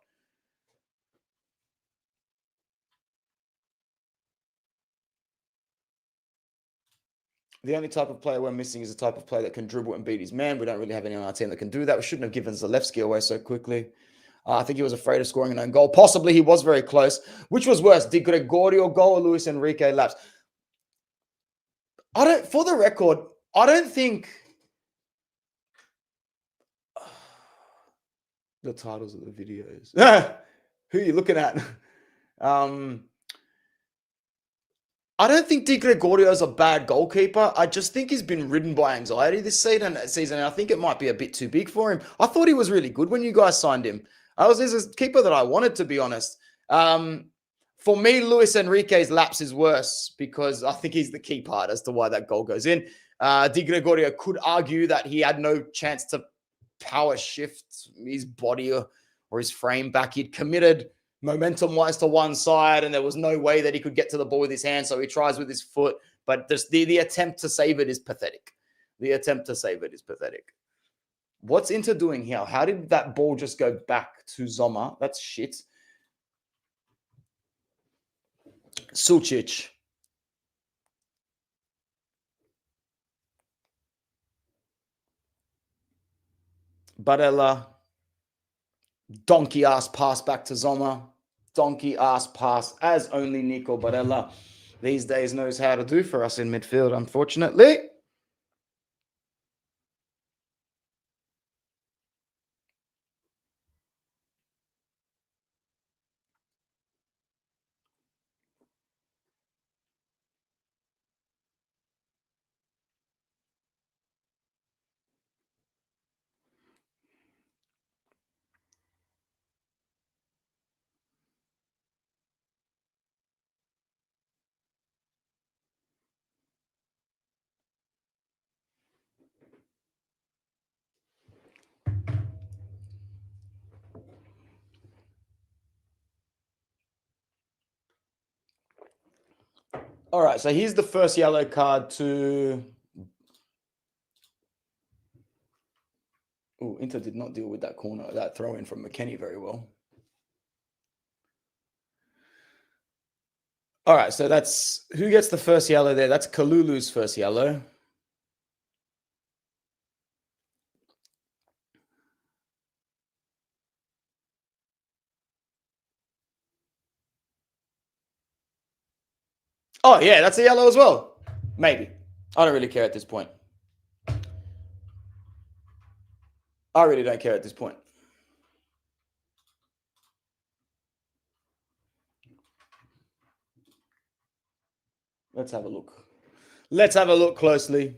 The only type of player we're missing is the type of player that can dribble and beat his man. We don't really have anyone on our team that can do that. We shouldn't have given Zieliński away so quickly. I think he was afraid of scoring an own goal. Possibly he was very close. Which was worse, Di Gregorio goal or Luis Enrique lapse? For the record, I don't think the titles of the videos. Who are you looking at? I don't think Di Gregorio is a bad goalkeeper. I just think he's been ridden by anxiety this season, and I think it might be a bit too big for him. I thought he was really good when you guys signed him. He's a keeper that I wanted, to be honest. For me, Luis Enrique's lapse is worse because I think he's the key part as to why that goal goes in. Di Gregorio could argue that he had no chance to power shift his body or his frame back. He'd committed momentum-wise to one side, and there was no way that he could get to the ball with his hand, so he tries with his foot. But the attempt to save it is pathetic. What's Inter doing here? How did that ball just go back to Zoma? That's shit. Sucic. Barella. Donkey-ass pass back to Zoma. Donkey-ass pass, as only Nico Barella these days knows how to do for us in midfield, unfortunately. All right, so here's the first yellow card to... Oh, Inter did not deal with that corner, that throw-in from McKennie very well. All right, so that's... Who gets the first yellow there? That's Kalulu's first yellow. Oh, yeah, that's a yellow as well. Maybe. I don't really care at this point. I really don't care at this point. Let's have a look. Let's have a look closely.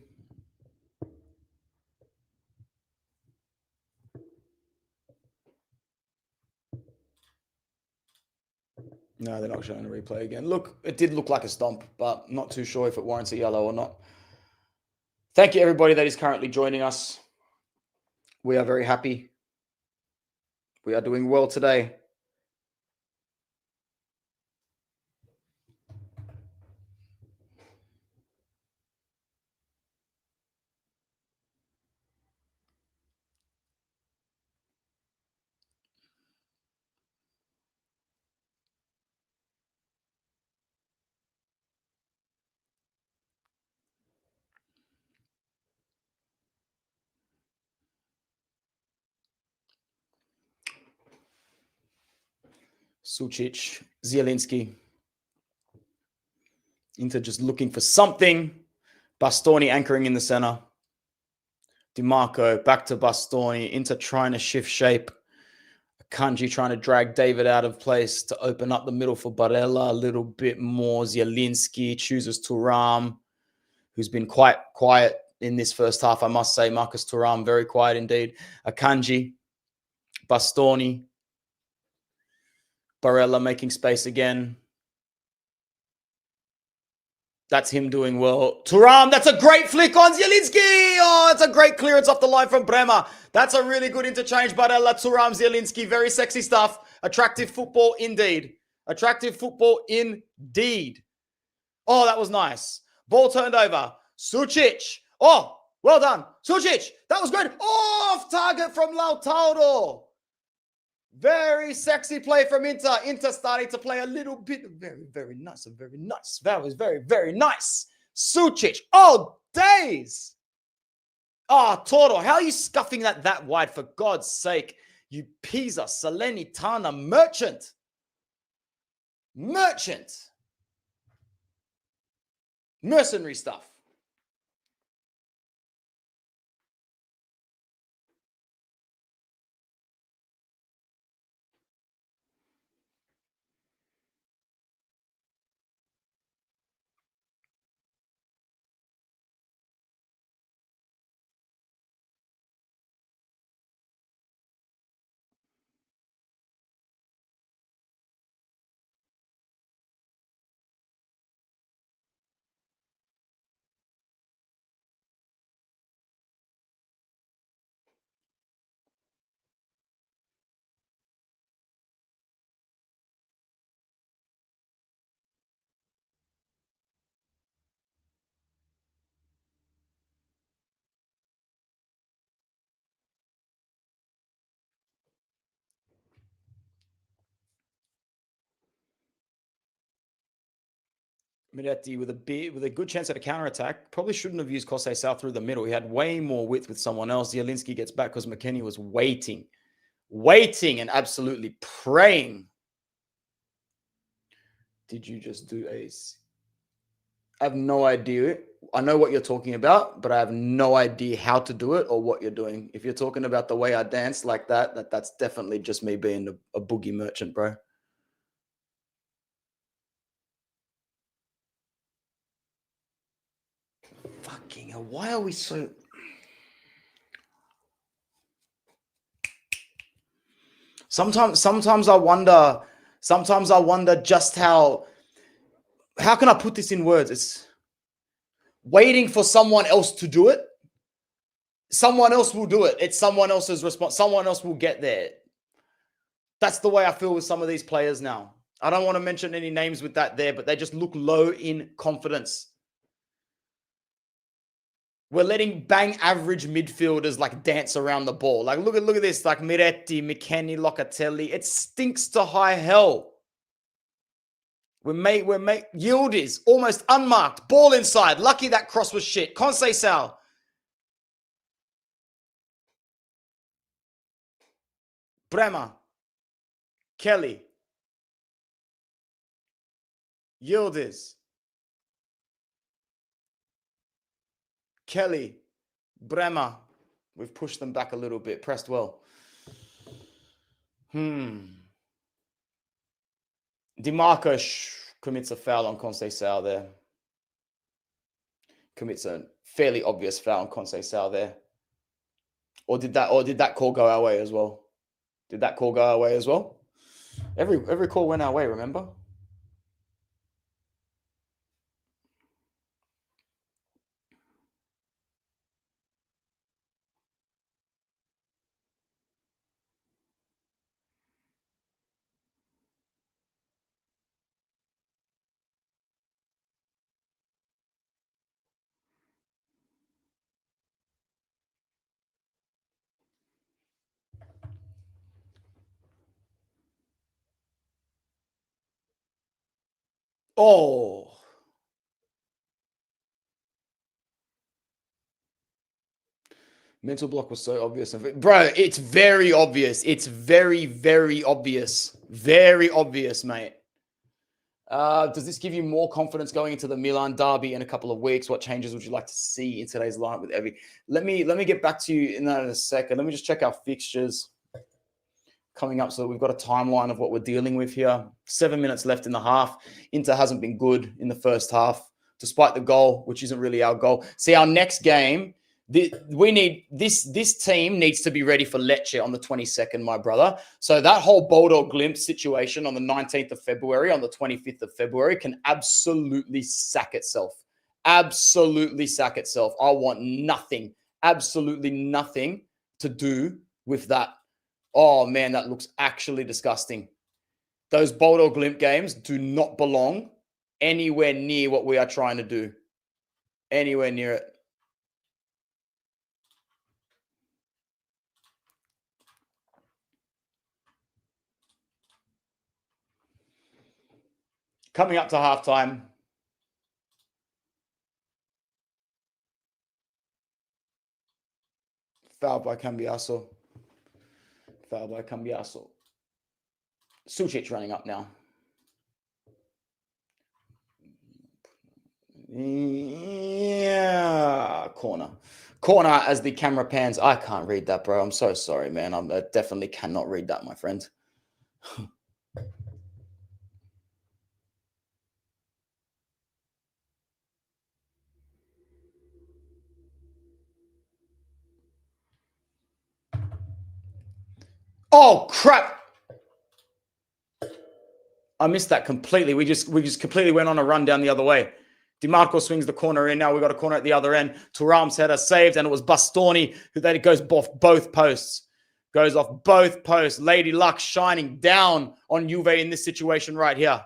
No, they're not showing a replay again. Look, it did look like a stomp, but not too sure if it warrants a yellow or not. Thank you, everybody that is currently joining us. We are very happy. We are doing well today. Sucic, Zieliński. Inter just looking for something. Bastoni anchoring in the center. DiMarco back to Bastoni. Inter trying to shift shape. Akanji trying to drag David out of place to open up the middle for Barella a little bit more. Zieliński chooses Thuram, who's been quite quiet in this first half, I must say. Marcus Thuram, very quiet indeed. Akanji, Bastoni, Barella making space again. That's him doing well. Thuram, that's a great flick on Zieliński. Oh, it's a great clearance off the line from Bremer. That's a really good interchange. Barella, Thuram, Zieliński. Very sexy stuff. Attractive football indeed. Attractive football indeed. Oh, that was nice. Ball turned over. Sucic. Oh, well done. Sucic. That was good. Oh, off target from Lautaro. Very sexy play from Inter. Inter starting to play a little bit. Very, very nice. Very nice. That was very, very nice. Sucic. Oh, days. Oh, Toro. How are you scuffing that wide? For God's sake. You Pisa, Salernitana merchant. Mercenary stuff. Miretti with a good chance at a counterattack. Probably shouldn't have used Conceição through the middle. He had way more width with someone else. Zieliński gets back because McKennie was waiting and absolutely praying. Did you just do ace? I have no idea. I know what you're talking about, but I have no idea how to do it or what you're doing. If you're talking about the way I dance like that's definitely just me being a boogie merchant, bro. Fucking hell, why are we so... Sometimes I wonder just how can I put this in words? It's waiting for someone else to do it. Someone else will do it. It's someone else's response. Someone else will get there. That's the way I feel with some of these players now. I don't want to mention any names with that there, but they just look low in confidence. We're letting bang average midfielders like dance around the ball. Like look at this, like Miretti, McKennie, Locatelli. It stinks to high hell. Yield is almost unmarked. Ball inside. Lucky that cross was shit. Conceição. Bremer. Kelly. Yildiz. Kelly. Bremer. We've pushed them back a little bit. Pressed well. DiMarco commits a foul on Conceição there. Commits a fairly obvious foul on Conceição there. Or did that call go our way as well? Did that call go our way as well? Every call went our way, remember? Oh. Mental block was so obvious. Bro, it's very obvious. It's very, very obvious. Very obvious, mate. Does this give you more confidence going into the Milan derby in a couple of weeks? What changes would you like to see in today's lineup with Evie? Let me get back to you in that in a second. Let me just check our fixtures coming up so that we've got a timeline of what we're dealing with here. 7 minutes left in the half. Inter hasn't been good in the first half, despite the goal, which isn't really our goal. See, our next game, this team needs to be ready for Lecce on the 22nd, my brother. So that whole Bodo Glimt situation on the 19th of February, on the 25th of February, can absolutely sack itself. Absolutely sack itself. I want nothing, absolutely nothing to do with that. Oh, man, that looks actually disgusting. Those Bodo Glimt games do not belong anywhere near what we are trying to do. Anywhere near it. Coming up to halftime. Foul by Cambiaso. Foul by Cambiaso. Sucic running up now. Yeah, corner. Corner as the camera pans. I can't read that, bro. I'm so sorry, man. I definitely cannot read that, my friend. Oh, crap. I missed that completely. We just completely went on a run down the other way. DiMarco swings the corner in. Now we've got a corner at the other end. Thuram's header saved, and it was Bastoni who then it goes off both posts. Goes off both posts. Lady Luck shining down on Juve in this situation right here.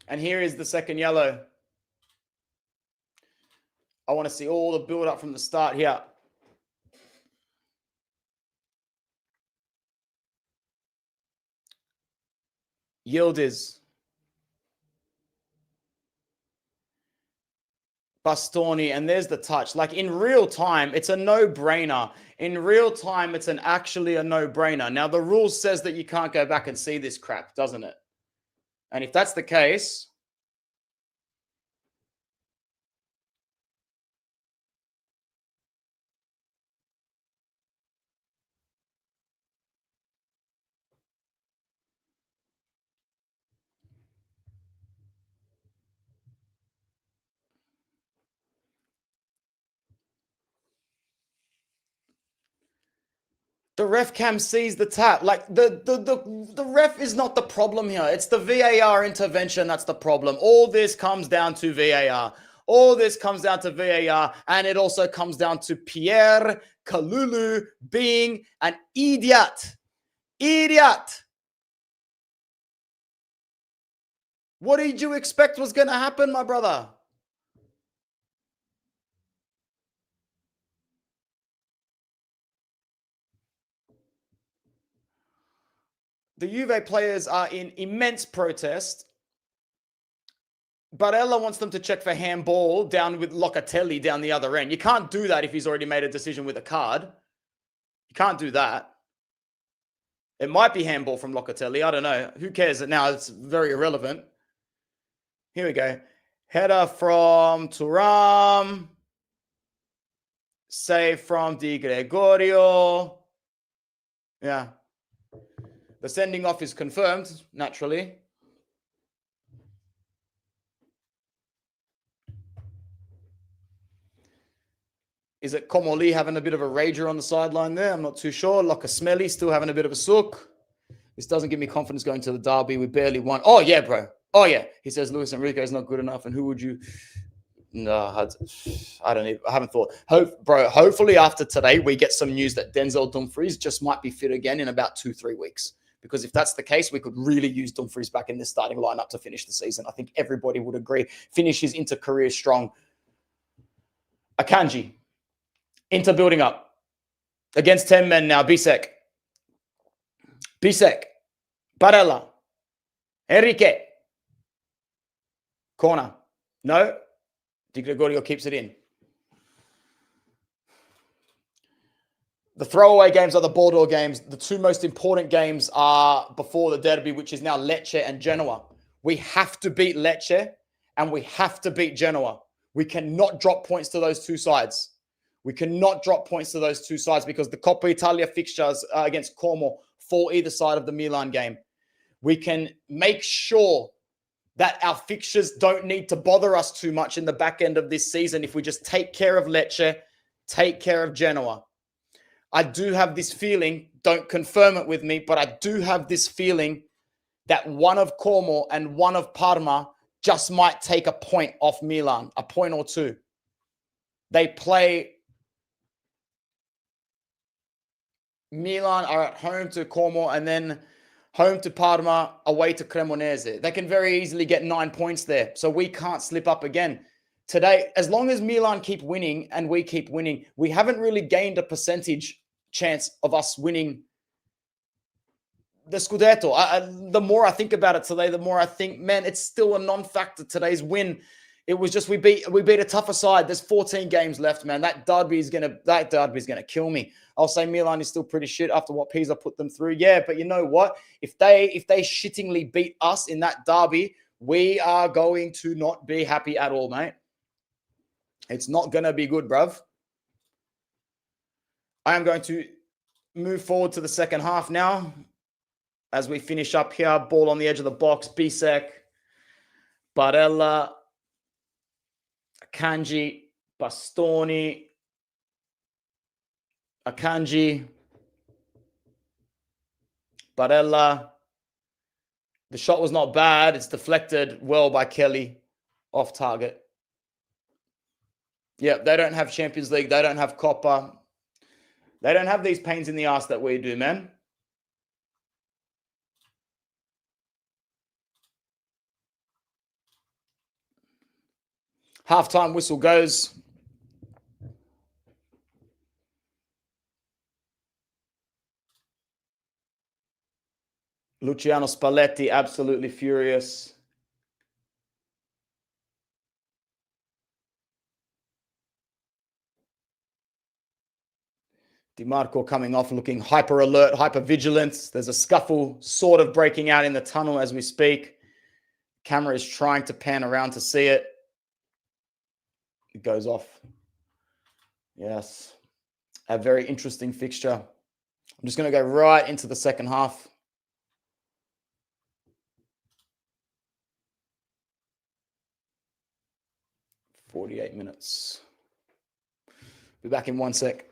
And here is the second yellow. I want to see all the build up from the start here. Yildiz. Bastoni, and there's the touch. Like in real time, it's a no-brainer. In real time, it's actually a no-brainer. Now, the rule says that you can't go back and see this crap, doesn't it? And if that's the case, the ref cam sees the tap. Like the ref is not the problem here. It's the VAR intervention that's the problem. All this comes down to VAR. All this comes down to VAR, and it also comes down to Pierre Kalulu being an idiot. Idiot. What did you expect was going to happen, my brother? The Juve players are in immense protest. Barella wants them to check for handball down with Locatelli down the other end. You can't do that if he's already made a decision with a card. You can't do that. It might be handball from Locatelli. I don't know. Who cares now? It's very irrelevant. Here we go. Header from Thuram. Save from Di Gregorio. Yeah. The sending off is confirmed, naturally. Is it Komoli having a bit of a rager on the sideline there? I'm not too sure. Locasmelli still having a bit of a sook. This doesn't give me confidence going to the derby. We barely won. Oh, yeah, bro. Oh, yeah. He says Luis Enrique is not good enough. And who would you... No, I don't even... I haven't thought. Hopefully after today, we get some news that Denzel Dumfries just might be fit again in about 2-3 weeks. Because if that's the case, we could really use Dumfries back in the starting lineup to finish the season. I think everybody would agree. Finish his inter-career strong. Akanji. Inter building up. Against 10 men now. Bisek. Barella. Enrique. Corner. No. Di Gregorio keeps it in. The throwaway games are the Bordeaux games. The two most important games are before the derby, which is now Lecce and Genoa. We have to beat Lecce and we have to beat Genoa. We cannot drop points to those two sides. We cannot drop points to those two sides because the Coppa Italia fixtures against Como fall either side of the Milan game. We can make sure that our fixtures don't need to bother us too much in the back end of this season if we just take care of Lecce, take care of Genoa. I do have this feeling, don't confirm it with me, but I do have this feeling that one of Como and one of Parma just might take a point off Milan, a point or two. They play... Milan are at home to Como and then home to Parma, away to Cremonese. They can very easily get 9 points there. So we can't slip up again. Today, as long as Milan keep winning and we keep winning, we haven't really gained a percentage chance of us winning the Scudetto. The more I think about it today, the more I think, man, it's still a non-factor. Today's win, it was just we beat a tougher side. There's 14 games left, man. That derby is gonna kill me. I'll say Milan is still pretty shit after what Pisa put them through. Yeah, but you know what? If they shittingly beat us in that derby, we are going to not be happy at all, mate. It's not gonna be good, bruv. I am going to move forward to the second half now. As we finish up here, ball on the edge of the box. Bisek, Barella, Akanji, Bastoni, Akanji, Barella. The shot was not bad. It's deflected well by Kelly, off target. Yeah, they don't have Champions League. They don't have Coppa. They don't have these pains in the ass that we do, man. Halftime whistle goes. Luciano Spalletti absolutely furious. Di Marco coming off looking hyper alert, hyper vigilant. There's a scuffle sort of breaking out in the tunnel as we speak. Camera is trying to pan around to see it. It goes off. Yes. A very interesting fixture. I'm just going to go right into the second half. "48 minutes. Be back in 1 sec.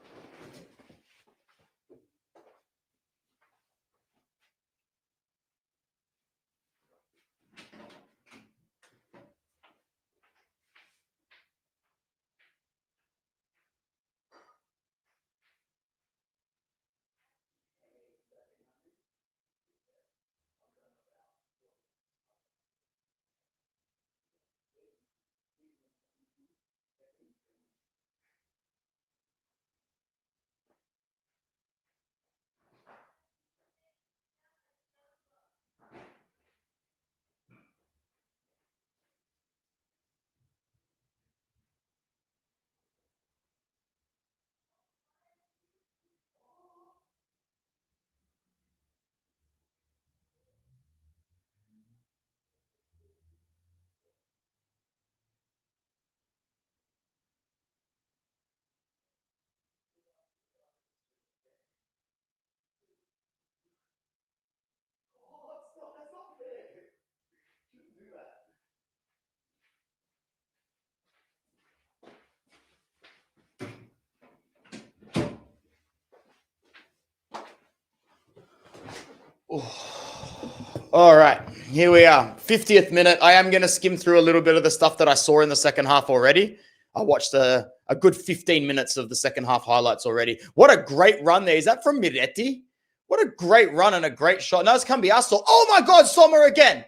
All right, here we are. 50th minute. I am going to skim through a little bit of the stuff that I saw in the second half already. I watched a good 15 minutes of the second half highlights already. What a great run there. Is that from Miretti? What a great run and a great shot. No, it's Cambiasso. Oh my God, Sommer again.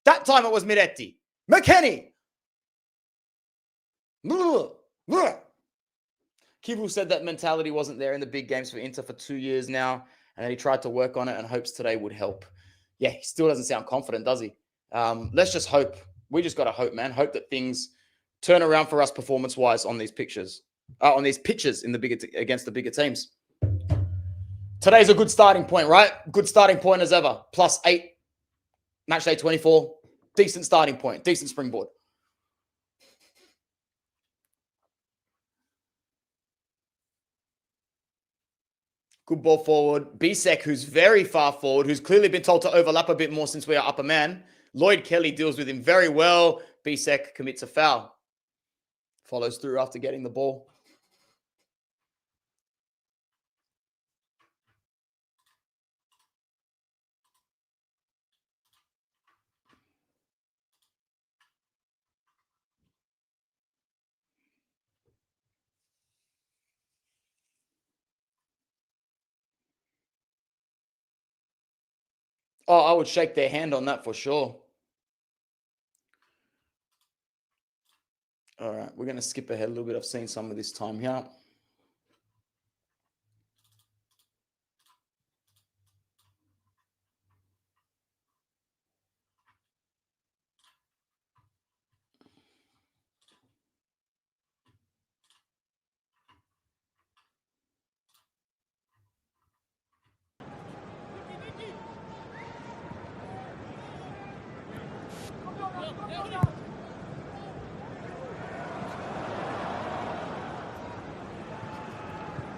That time it was Miretti. McKennie. Keep Kivu said that mentality wasn't there in the big games for Inter for 2 years now, and that he tried to work on it and hopes today would help. Yeah, he still doesn't sound confident, does he? Let's just hope. We just got to hope, man. Hope that things turn around for us performance-wise on these pitches in the bigger against the bigger teams. Today's a good starting point, right? Good starting point as ever. +8, match day 24. Decent starting point, decent springboard. Good ball forward. Bisek, who's very far forward, who's clearly been told to overlap a bit more since we are up a man. Lloyd Kelly deals with him very well. Bisek commits a foul. Follows through after getting the ball. Oh, I would shake their hand on that for sure. All right, we're going to skip ahead a little bit. I've seen some of this time here.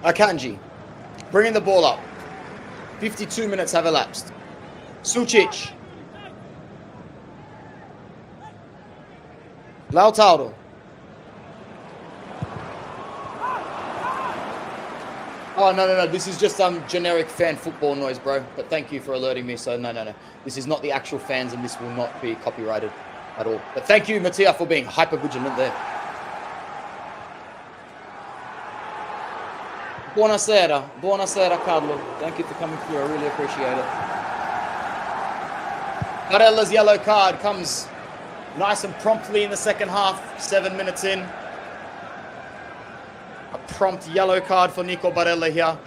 Akanji, bringing the ball up. 52 minutes have elapsed. Sucic. Lautaro. Oh, no. This is just some generic fan football noise, bro. But thank you for alerting me. So, no. This is not the actual fans, and this will not be copyrighted at all. But thank you, Mattia, for being hyper vigilant there. Buonasera, Carlo. Thank you for coming through. I really appreciate it. Barella's yellow card comes nice and promptly in the second half, 7 minutes in. A prompt yellow card for Nico Barella here,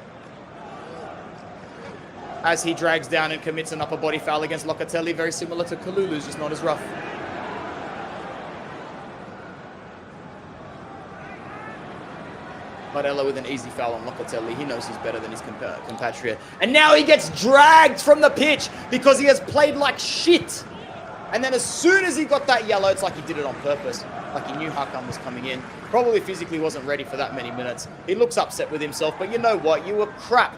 as he drags down and commits an upper body foul against Locatelli, very similar to Kalulu's, just not as rough. Barella with an easy foul on Locatelli. He knows he's better than his compatriot. And now he gets dragged from the pitch because he has played like shit. And then as soon as he got that yellow, it's like he did it on purpose. Like he knew Hakan was coming in. Probably physically wasn't ready for that many minutes. He looks upset with himself, but you know what? You were crap,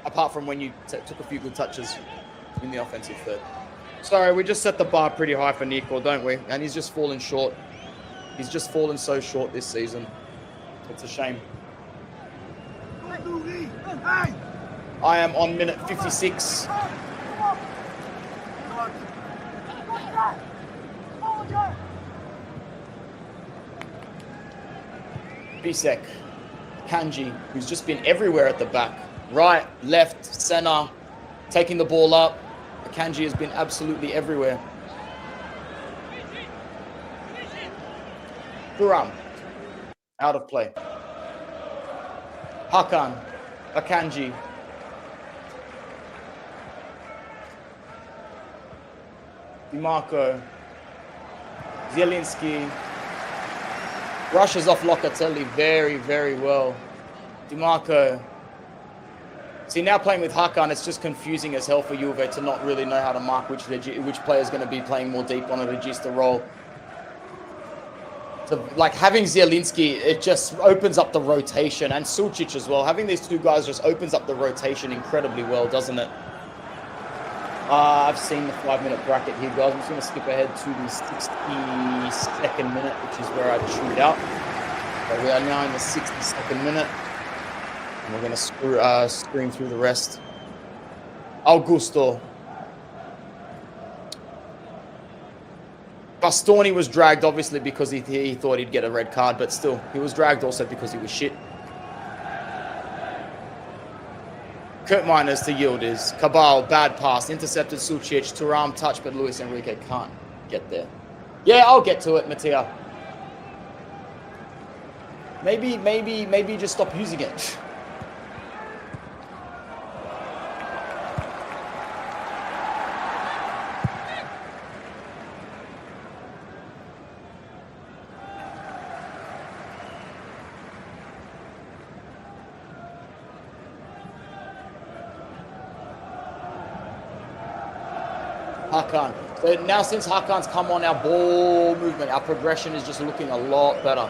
apart from when you took a few good touches in the offensive third. Sorry, we just set the bar pretty high for Nico, don't we? And he's just fallen short. He's just fallen so short this season. It's a shame. I am on minute 56. Bisek, Kanji, who's just been everywhere at the back. Right, left, center, taking the ball up. Kanji has been absolutely everywhere. Thuram, out of play. Hakan, Akanji. DiMarco. Zieliński. Rushes off Locatelli very, very well. DiMarco. See, now playing with Hakan, it's just confusing as hell for Juve to not really know how to mark which player is going to be playing more deep on a regista role. So, like, having Zieliński, it just opens up the rotation, and Sucic as well. Having these two guys just opens up the rotation incredibly well, doesn't it? I've seen the 5-minute bracket here, guys. I'm just going to skip ahead to the 62nd minute, which is where I tuned out. So we are now in the 62nd minute, and we're going to scream through the rest. Augusto. Bastoni was dragged, obviously, because he thought he'd get a red card, but still, he was dragged also because he was shit. Kurt Miners to Yildiz. Cabal, bad pass. Intercepted Sucic. Thuram touch, but Luis Enrique can't get there. Yeah, I'll get to it, Mattia. Maybe just stop using it. Hakan. So now since Hakan's come on, our ball movement, our progression is just looking a lot better.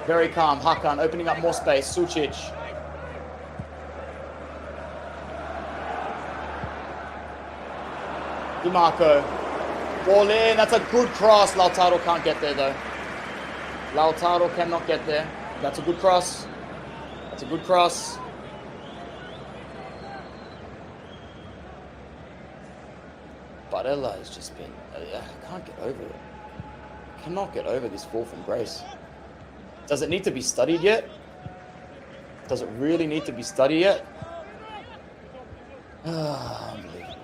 Very calm. Hakan opening up more space. Sucic. DiMarco. Ball in. That's a good cross. Lautaro can't get there though. Lautaro cannot get there. That's a good cross. That's a good cross. Barella has just been, I can't get over it. I cannot get over this fall from grace. Does it need to be studied yet? Does it really need to be studied yet? Unbelievable.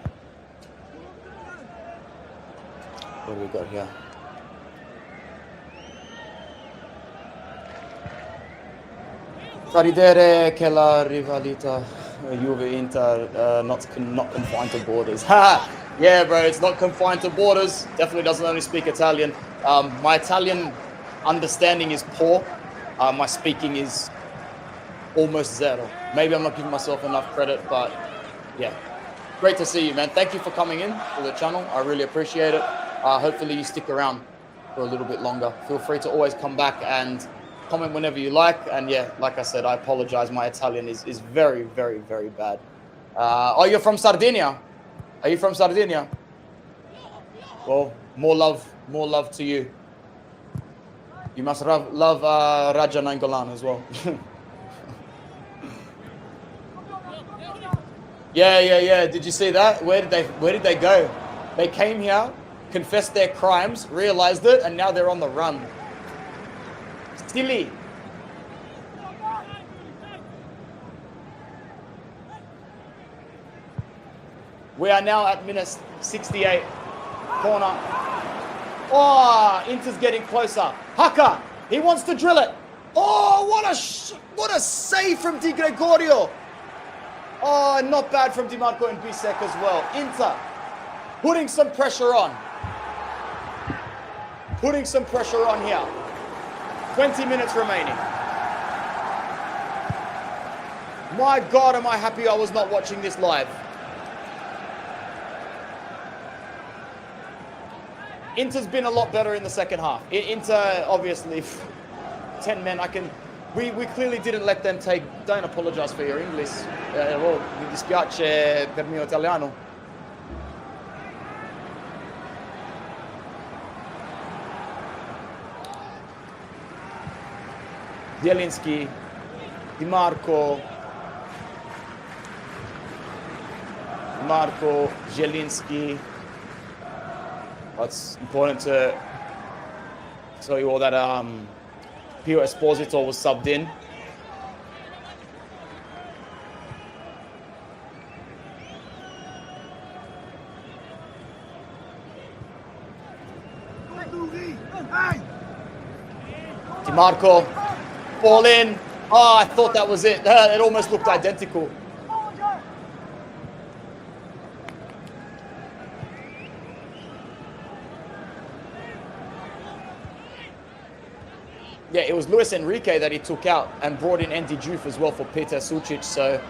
What do we got here? Fa ridere che la rivalità Juve-Inter not confined to borders. Ha! Yeah, bro, it's not confined to borders. Definitely doesn't only speak Italian. My Italian understanding is poor. My speaking is almost zero. Maybe I'm not giving myself enough credit, but yeah. Great to see you, man. Thank you for coming in to the channel. I really appreciate it. Hopefully you stick around for a little bit longer. Feel free to always come back and comment whenever you like. And yeah, like I said, I apologize. My Italian is very, very, very bad. Oh, you're from Sardinia? Are you from Sardinia? Well, more love to you. You must love Raja Nainggolan as well. Yeah. Did you see that? Where did they go? They came here, confessed their crimes, realized it, and now they're on the run. Silly. We are now at minute 68. Corner. Oh, Inter's getting closer. Haka, he wants to drill it. Oh, what a save from Di Gregorio. Oh, not bad from DiMarco and Bisek as well. Inter putting some pressure on. Putting some pressure on here. 20 minutes remaining. My God, am I happy I was not watching this live. Inter's been a lot better in the second half. Inter, obviously, 10 men. We clearly didn't let them take. Don't apologize for your English. Mi dispiace per mio italiano. Zieliński, DiMarco, Zieliński. It's important to tell you all that Pierre Esposito was subbed in. DiMarco, ball in. Oh, I thought that was it. It almost looked identical. Yeah, it was Luis Enrique that he took out and brought in Andy JUVE as well for Peter Sucic. So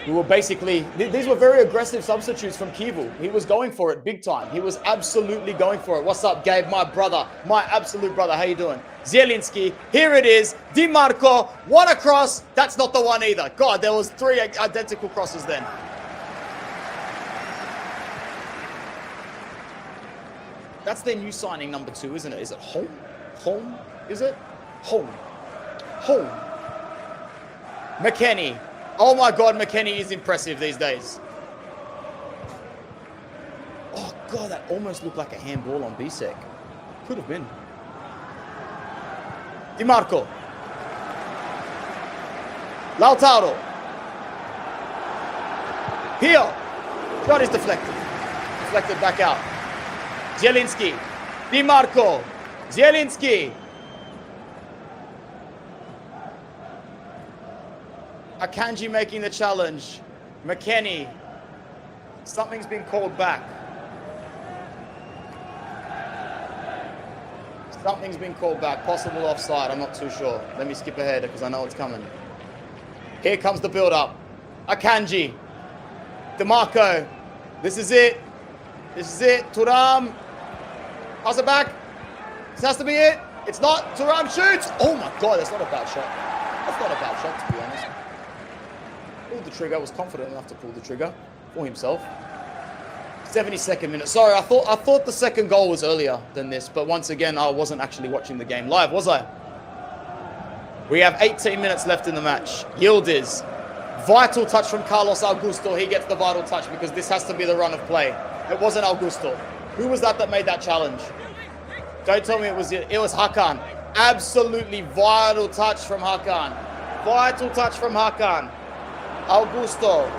we were basically, these were very aggressive substitutes from Kivu. He was going for it big time. He was absolutely going for it. What's up, Gabe? My brother, my absolute brother. How you doing? Zieliński, here it is. DiMarco, what a cross. That's not the one either. God, there was 3 identical crosses then. That's their new signing, number 2, isn't it? Is it Holm? Holm, is it? Holm. McKennie. Oh my God, McKennie is impressive these days. Oh God, that almost looked like a handball on Bisek. Could have been. DiMarco. Lautaro. Here. Shot is deflected. Deflected back out. Zieliński. DiMarco. Zieliński. Akanji making the challenge. McKennie. Something's been called back. Something's been called back. Possible offside. I'm not too sure. Let me skip ahead because I know it's coming. Here comes the build-up. Akanji. DeMarco. This is it. This is it. Thuram. Pass it back. This has to be it. It's not. Thuram shoots. Oh my God, that's not a bad shot. That's not a bad shot, to be honest. Pulled the trigger. Was confident enough to pull the trigger for himself. 72nd minute. Sorry, I thought the second goal was earlier than this, but once again, I wasn't actually watching the game live, was I? We have 18 minutes left in the match. Yildiz. Vital touch from Carlos Augusto. He gets the vital touch because this has to be the run of play. It wasn't Augusto. Who was that made that challenge? Don't tell me it was Hakan. Absolutely vital touch from Hakan. Vital touch from Hakan. Augusto.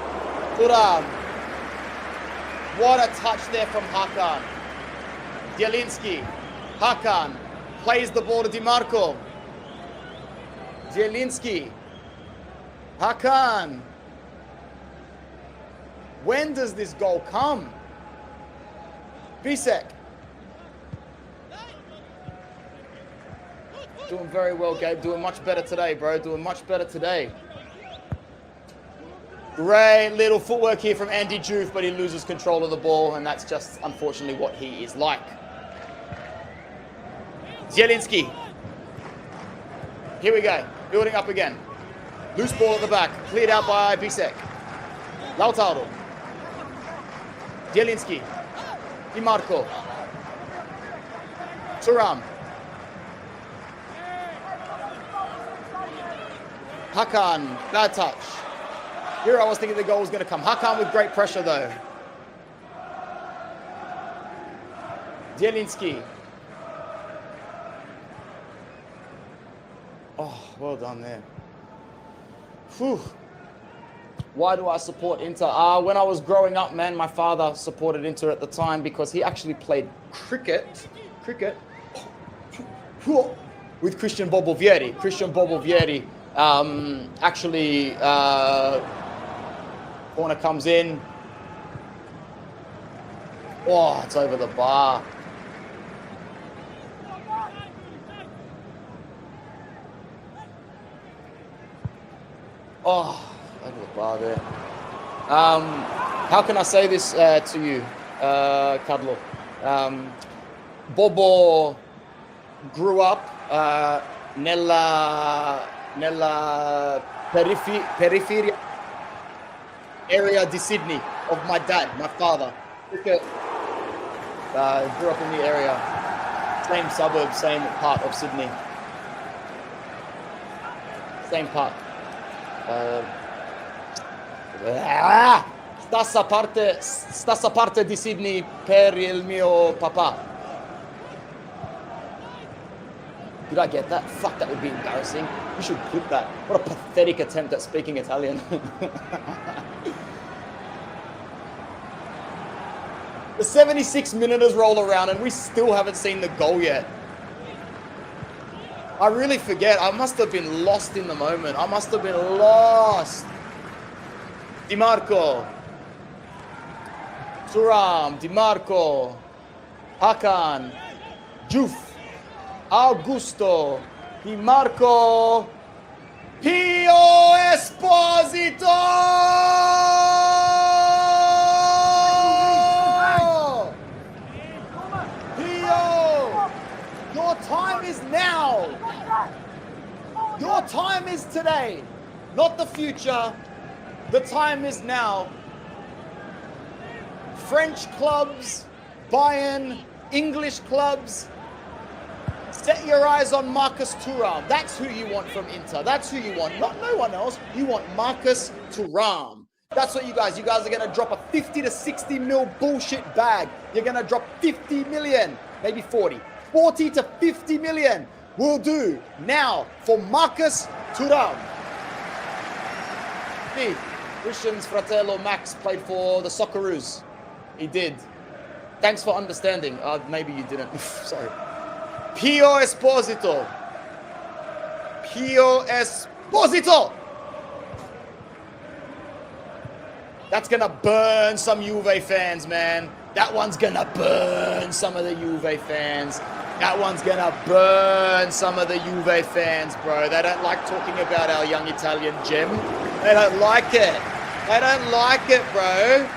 Thuram. What a touch there from Hakan. Zieliński. Hakan plays the ball to DiMarco. Zieliński. Hakan. When does this goal come? Bisek. Doing very well, Gabe. Doing much better today, bro. Doing much better today. Great little footwork here from Andy Juve, but he loses control of the ball, and that's just, unfortunately, what he is like. Zieliński. Here we go. Building up again. Loose ball at the back. Cleared out by Bisek. Lautaro. Zieliński. DiMarco. Thuram. Hakan. Bad touch. Here I was thinking the goal was going to come. Hakan with great pressure, though. Zieliński. Oh, well done there. Whew. Why do I support Inter? When I was growing up, man, my father supported Inter at the time because he actually played cricket with Christian Bobovieri. Christian Bobovieri actually corner comes in. Oh, it's over the bar. Oh, over the bar there. How can I say this to you, Kadlo? Bobo grew up nella periferia area di Sydney of my dad, my father. Grew up in the area, same suburb, same part of Sydney, same part. Stessa parte di Sydney per il mio papà. Did I get that? Fuck, that would be embarrassing. We should clip that. What a pathetic attempt at speaking Italian. The 76 minutes roll around and we still haven't seen the goal yet. I really forget. I must have been lost in the moment. I must have been lost. DiMarco. Thuram. DiMarco. Hakan. Juve. Augusto. DiMarco. Pio Esposito. Your time is now. Your time is today, not the future. The time is now. French clubs, Bayern, English clubs, set your eyes on Marcus Thuram. That's who you want from Inter. That's who you want, not no one else. You want Marcus Thuram. That's what you guys are going to drop a 50 to 60 mil bullshit bag. You're going to drop 50 million, maybe 40 to 50 million will do now for Marcus Thuram. Hey, Christian's fratello Max played for the Socceroos. He did. Thanks for understanding. Maybe you didn't. Sorry. Pierre Esposito. Pierre Esposito. That's going to burn some Juve fans, man. That one's going to burn some of the Juve fans. That one's going to burn some of the Juve fans, bro. They don't like talking about our young Italian gem. They don't like it. They don't like it, bro.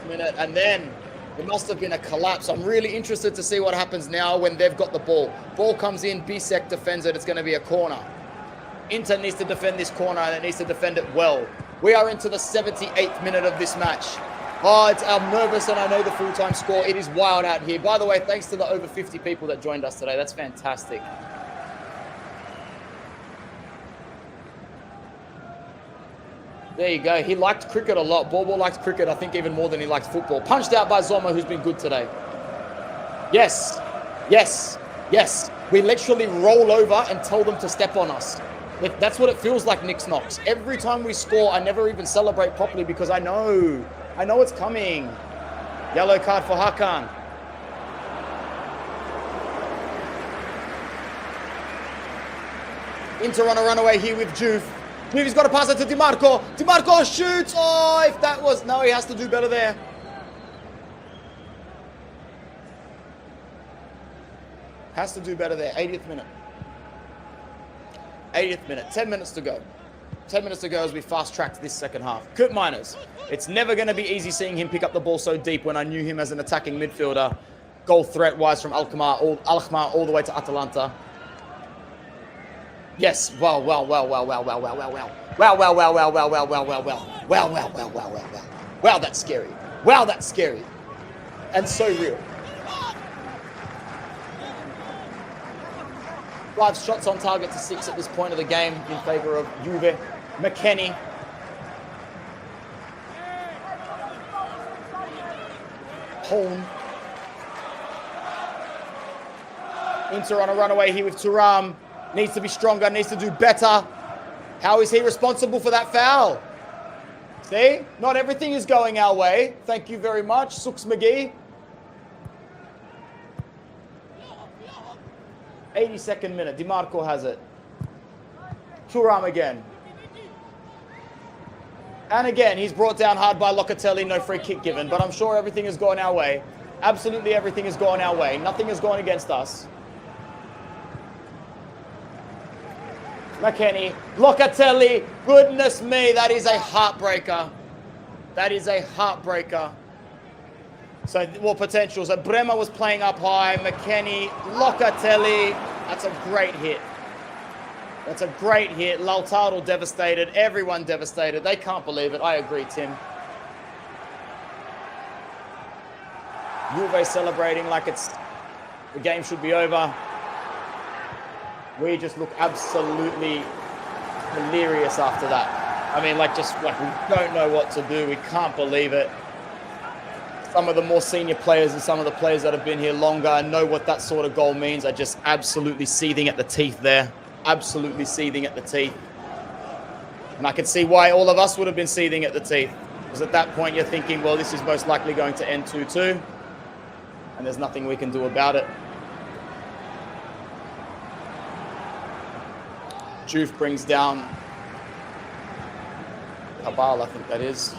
Minute, and then it must have been a collapse. I'm really interested to see what happens now when they've got the ball. Ball comes in, Bisek defends it, it's going to be a corner. Inter needs to defend this corner, and it needs to defend it well. We are into the 78th minute of this match. Oh, I'm nervous, and I know the full-time score. It is wild out here. By the way, thanks to the over 50 people that joined us today. That's fantastic. There you go. He liked cricket a lot. Bobo liked cricket, I think, even more than he liked football. Punched out by Zoma, who's been good today. Yes. Yes. Yes. We literally roll over and tell them to step on us. That's what it feels like, Nick Knox. Every time we score, I never even celebrate properly because I know it's coming. Yellow card for Hakan. Inter on a runaway here with Juve. He's got to pass it to DiMarco. DiMarco shoots. Oh, if that was... No, he has to do better there. Has to do better there. 80th minute. 80th minute. 10 minutes to go. 10 minutes to go as we fast-tracked this second half. Kurt Miners. It's never going to be easy seeing him pick up the ball so deep when I knew him as an attacking midfielder. Goal threat-wise from Alkmaar all the way to Atalanta. Yes, wow, that's scary. Wow, that's scary. And so real. 5 shots on target to 6 at this point of the game in favor of Juve. McKennie. Hone. Inter on a runaway here with Thuram. Needs to be stronger, needs to do better. How is he responsible for that foul? See? Not everything is going our way. Thank you very much, Sooks McGee. 82nd minute. DiMarco has it. Thuram again. And again, he's brought down hard by Locatelli. No free kick given. But I'm sure everything has gone our way. Absolutely everything has gone our way. Nothing has gone against us. McKennie, Locatelli, goodness me, that is a heartbreaker. That is a heartbreaker. So, well, potential. So, Bremer was playing up high. McKennie, Locatelli, that's a great hit. That's a great hit. Lautaro devastated. Everyone devastated. They can't believe it. I agree, Tim. Juve celebrating like the game should be over. We just look absolutely delirious after that. I mean, we don't know what to do. We can't believe it. Some of the more senior players and some of the players that have been here longer know what that sort of goal means. Are just absolutely seething at the teeth there. Absolutely seething at the teeth. And I can see why all of us would have been seething at the teeth. Because at that point you're thinking, well, this is most likely going to end 2-2. And there's nothing we can do about it. Juve brings down Cabal, I think that is.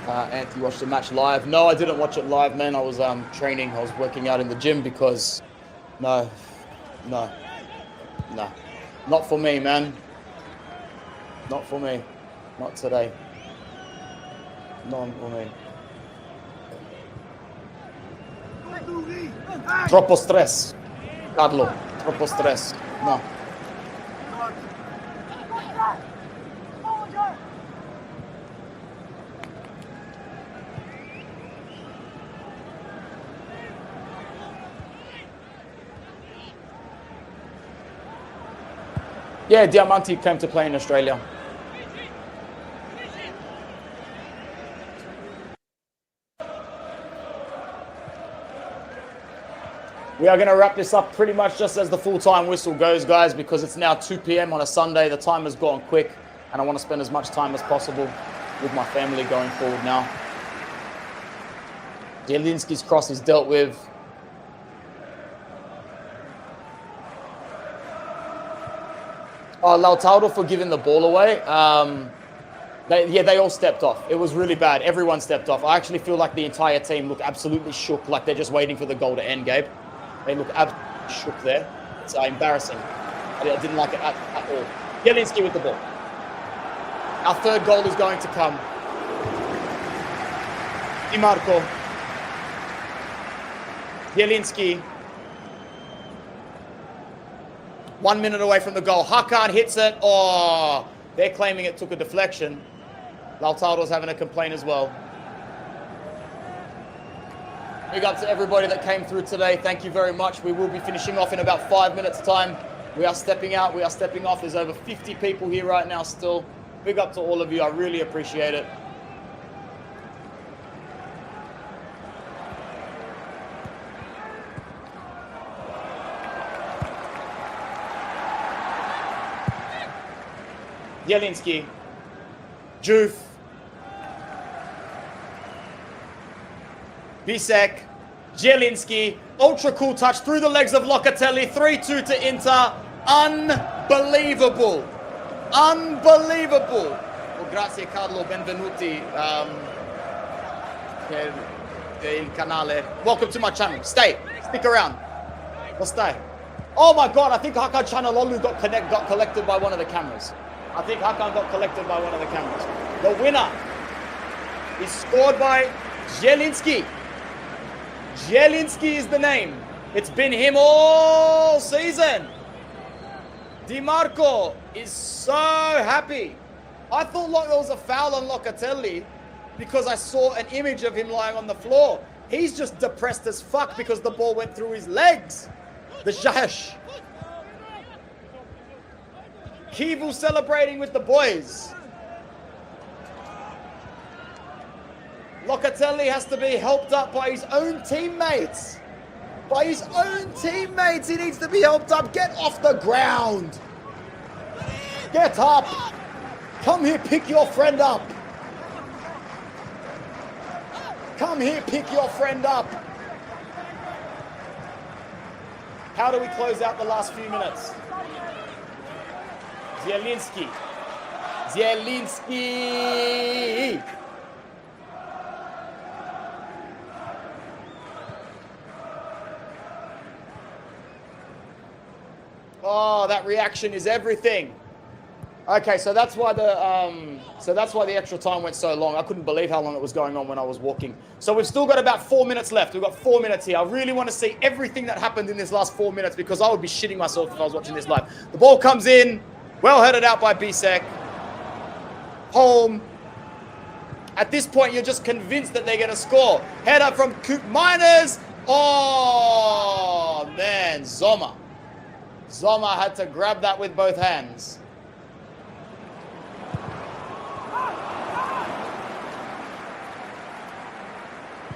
Anthony watched the match live. No, I didn't watch it live, man. I was training. I was working out in the gym because no. Not for me, man. Not for me. Not today. Not for me. Troppo stress. Carlo, troppo stress. No. Yeah, Diamanti came to play in Australia. We are going to wrap this up pretty much just as the full-time whistle goes, guys, because it's now 2 p.m. on a Sunday. The time has gone quick, and I want to spend as much time as possible with my family going forward now. Zieliński's cross is dealt with. Oh, Lautaro for giving the ball away. They all stepped off. It was really bad. Everyone stepped off. I actually feel like the entire team look absolutely shook, like they're just waiting for the goal to end, Gabe. They look absolutely shook there. It's embarrassing. I didn't like it at all. Zieliński with the ball. Our third goal is going to come. Di Marco. Zieliński. 1 minute away from the goal. Hakan hits it. Oh, they're claiming it took a deflection. Lautaro's having a complaint as well. Big up to everybody that came through today. Thank you very much. We will be finishing off in about 5 minutes' time. We are stepping out. We are stepping off. There's over 50 people here right now still. Big up to all of you. I really appreciate it. Zieliński. Juve. Bisek. Zieliński. Ultra cool touch through the legs of Locatelli. 3-2 to Inter. Unbelievable. Unbelievable. Oh, grazie Carlo, benvenuti. Il canale. Welcome to my channel. Stay. Stick around. Well, stay. Oh my God, I think Hakan Çalhanoğlu got collected by one of the cameras. I think Hakan got collected by one of the cameras. The winner is scored by Zieliński. Zieliński is the name. It's been him all season. Di Marco is so happy. I thought there was a foul on Locatelli because I saw an image of him lying on the floor. He's just depressed as fuck because the ball went through his legs. The Jash. Kivu celebrating with the boys. Locatelli has to be helped up by his own teammates. By his own teammates, he needs to be helped up. Get off the ground. Get up. Come here, pick your friend up. Come here, pick your friend up. How do we close out the last few minutes? Zieliński. Zieliński. Oh, that reaction is everything. Okay, so that's why the extra time went so long. I couldn't believe how long it was going on when I was walking. So we've still got about 4 minutes left. We've got 4 minutes here. I really want to see everything that happened in this last 4 minutes because I would be shitting myself if I was watching this live. The ball comes in, well headed out by Bisek. Home. At this point, you're just convinced that they're going to score. Head up from Coop Miners. Oh, man, Zoma. Zoma had to grab that with both hands.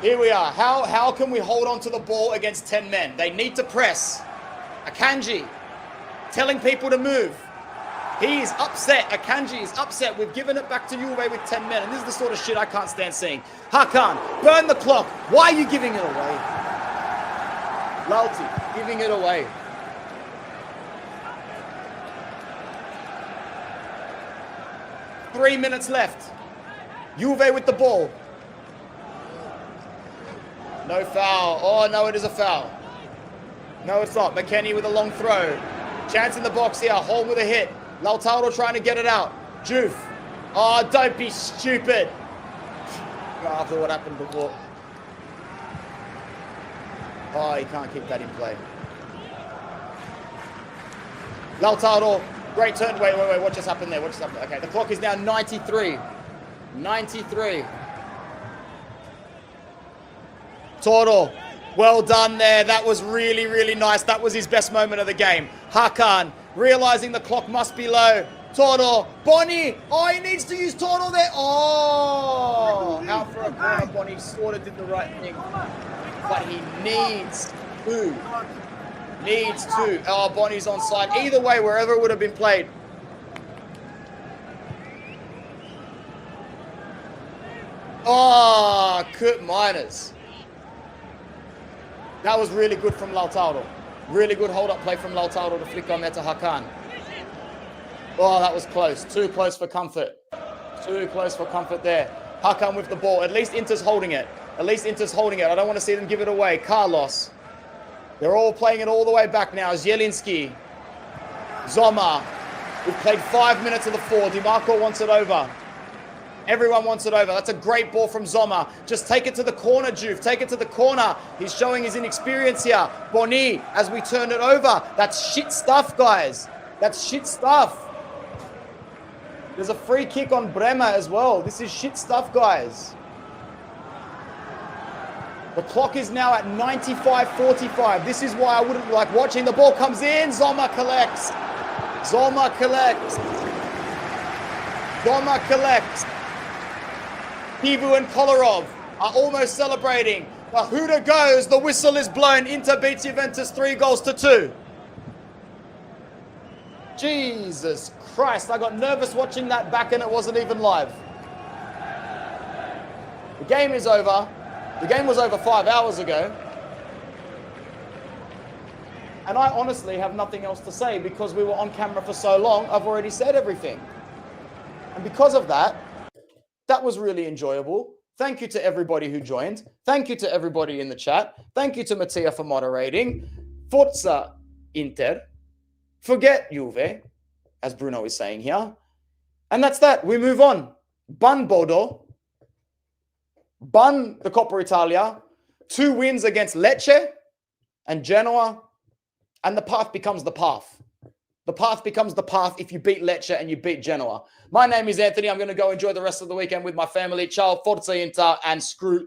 Here we are. How can we hold on to the ball against 10 men? They need to press. Akanji telling people to move. He is upset. Akanji is upset. We've given it back to Juve with 10 men. And this is the sort of shit I can't stand seeing. Hakan, burn the clock. Why are you giving it away? Lauti, giving it away. Three minutes left. Juve with the ball. No foul. Oh, no, it is a foul. No, it's not. McKennie with a long throw. Chance in the box here. Holm with a hit. Lautaro trying to get it out. Juve. Oh, don't be stupid. After what happened before. Oh, he can't keep that in play. Lautaro. Great turn. Wait. What just happened there? What just happened? Okay, the clock is now 93. 93. Toro. Well done there. That was really, really nice. That was his best moment of the game. Hakan, realizing the clock must be low. Toro. Boni. Oh, he needs to use Toro there. Oh. Out for a corner. Boni sort of did the right thing. But he needs two. Needs two. Oh, Bonnie's onside. Either way, wherever it would have been played. Oh, Kurt Miners. That was really good from Lautaro. Really good hold-up play from Lautaro to flick on there to Hakan. Oh, that was close. Too close for comfort. Too close for comfort there. Hakan with the ball. At least Inter's holding it. At least Inter's holding it. I don't want to see them give it away. Carlos. They're all playing it all the way back now. Zieliński. Zoma. We've played 5 minutes of the 4. DiMarco wants it over. Everyone wants it over. That's a great ball from Zoma. Just take it to the corner, Juve. Take it to the corner. He's showing his inexperience here. Boni, as we turn it over. That's shit stuff, guys. That's shit stuff. There's a free kick on Bremer as well. This is shit stuff, guys. The clock is now at 95:45. This is why I wouldn't like watching. The ball comes in. Zoma collects. Zoma collects. Zoma collects. Pivu and Kolarov are almost celebrating. The hooter goes. The whistle is blown. Inter beats Juventus 3-2. Jesus Christ. I got nervous watching that back and it wasn't even live. The game is over. The game was over 5 hours ago. And I honestly have nothing else to say because we were on camera for so long. I've already said everything. And because of that, that was really enjoyable. Thank you to everybody who joined. Thank you to everybody in the chat. Thank you to Mattia for moderating. Forza Inter. Forget Juve, as Bruno is saying here. And that's that. We move on. Ban Bodo. Ban the Coppa Italia. 2 wins against Lecce and Genoa. And the path becomes the path. The path becomes the path if you beat Lecce and you beat Genoa. My name is Anthony. I'm going to go enjoy the rest of the weekend with my family. Ciao, Forza Inter, and screw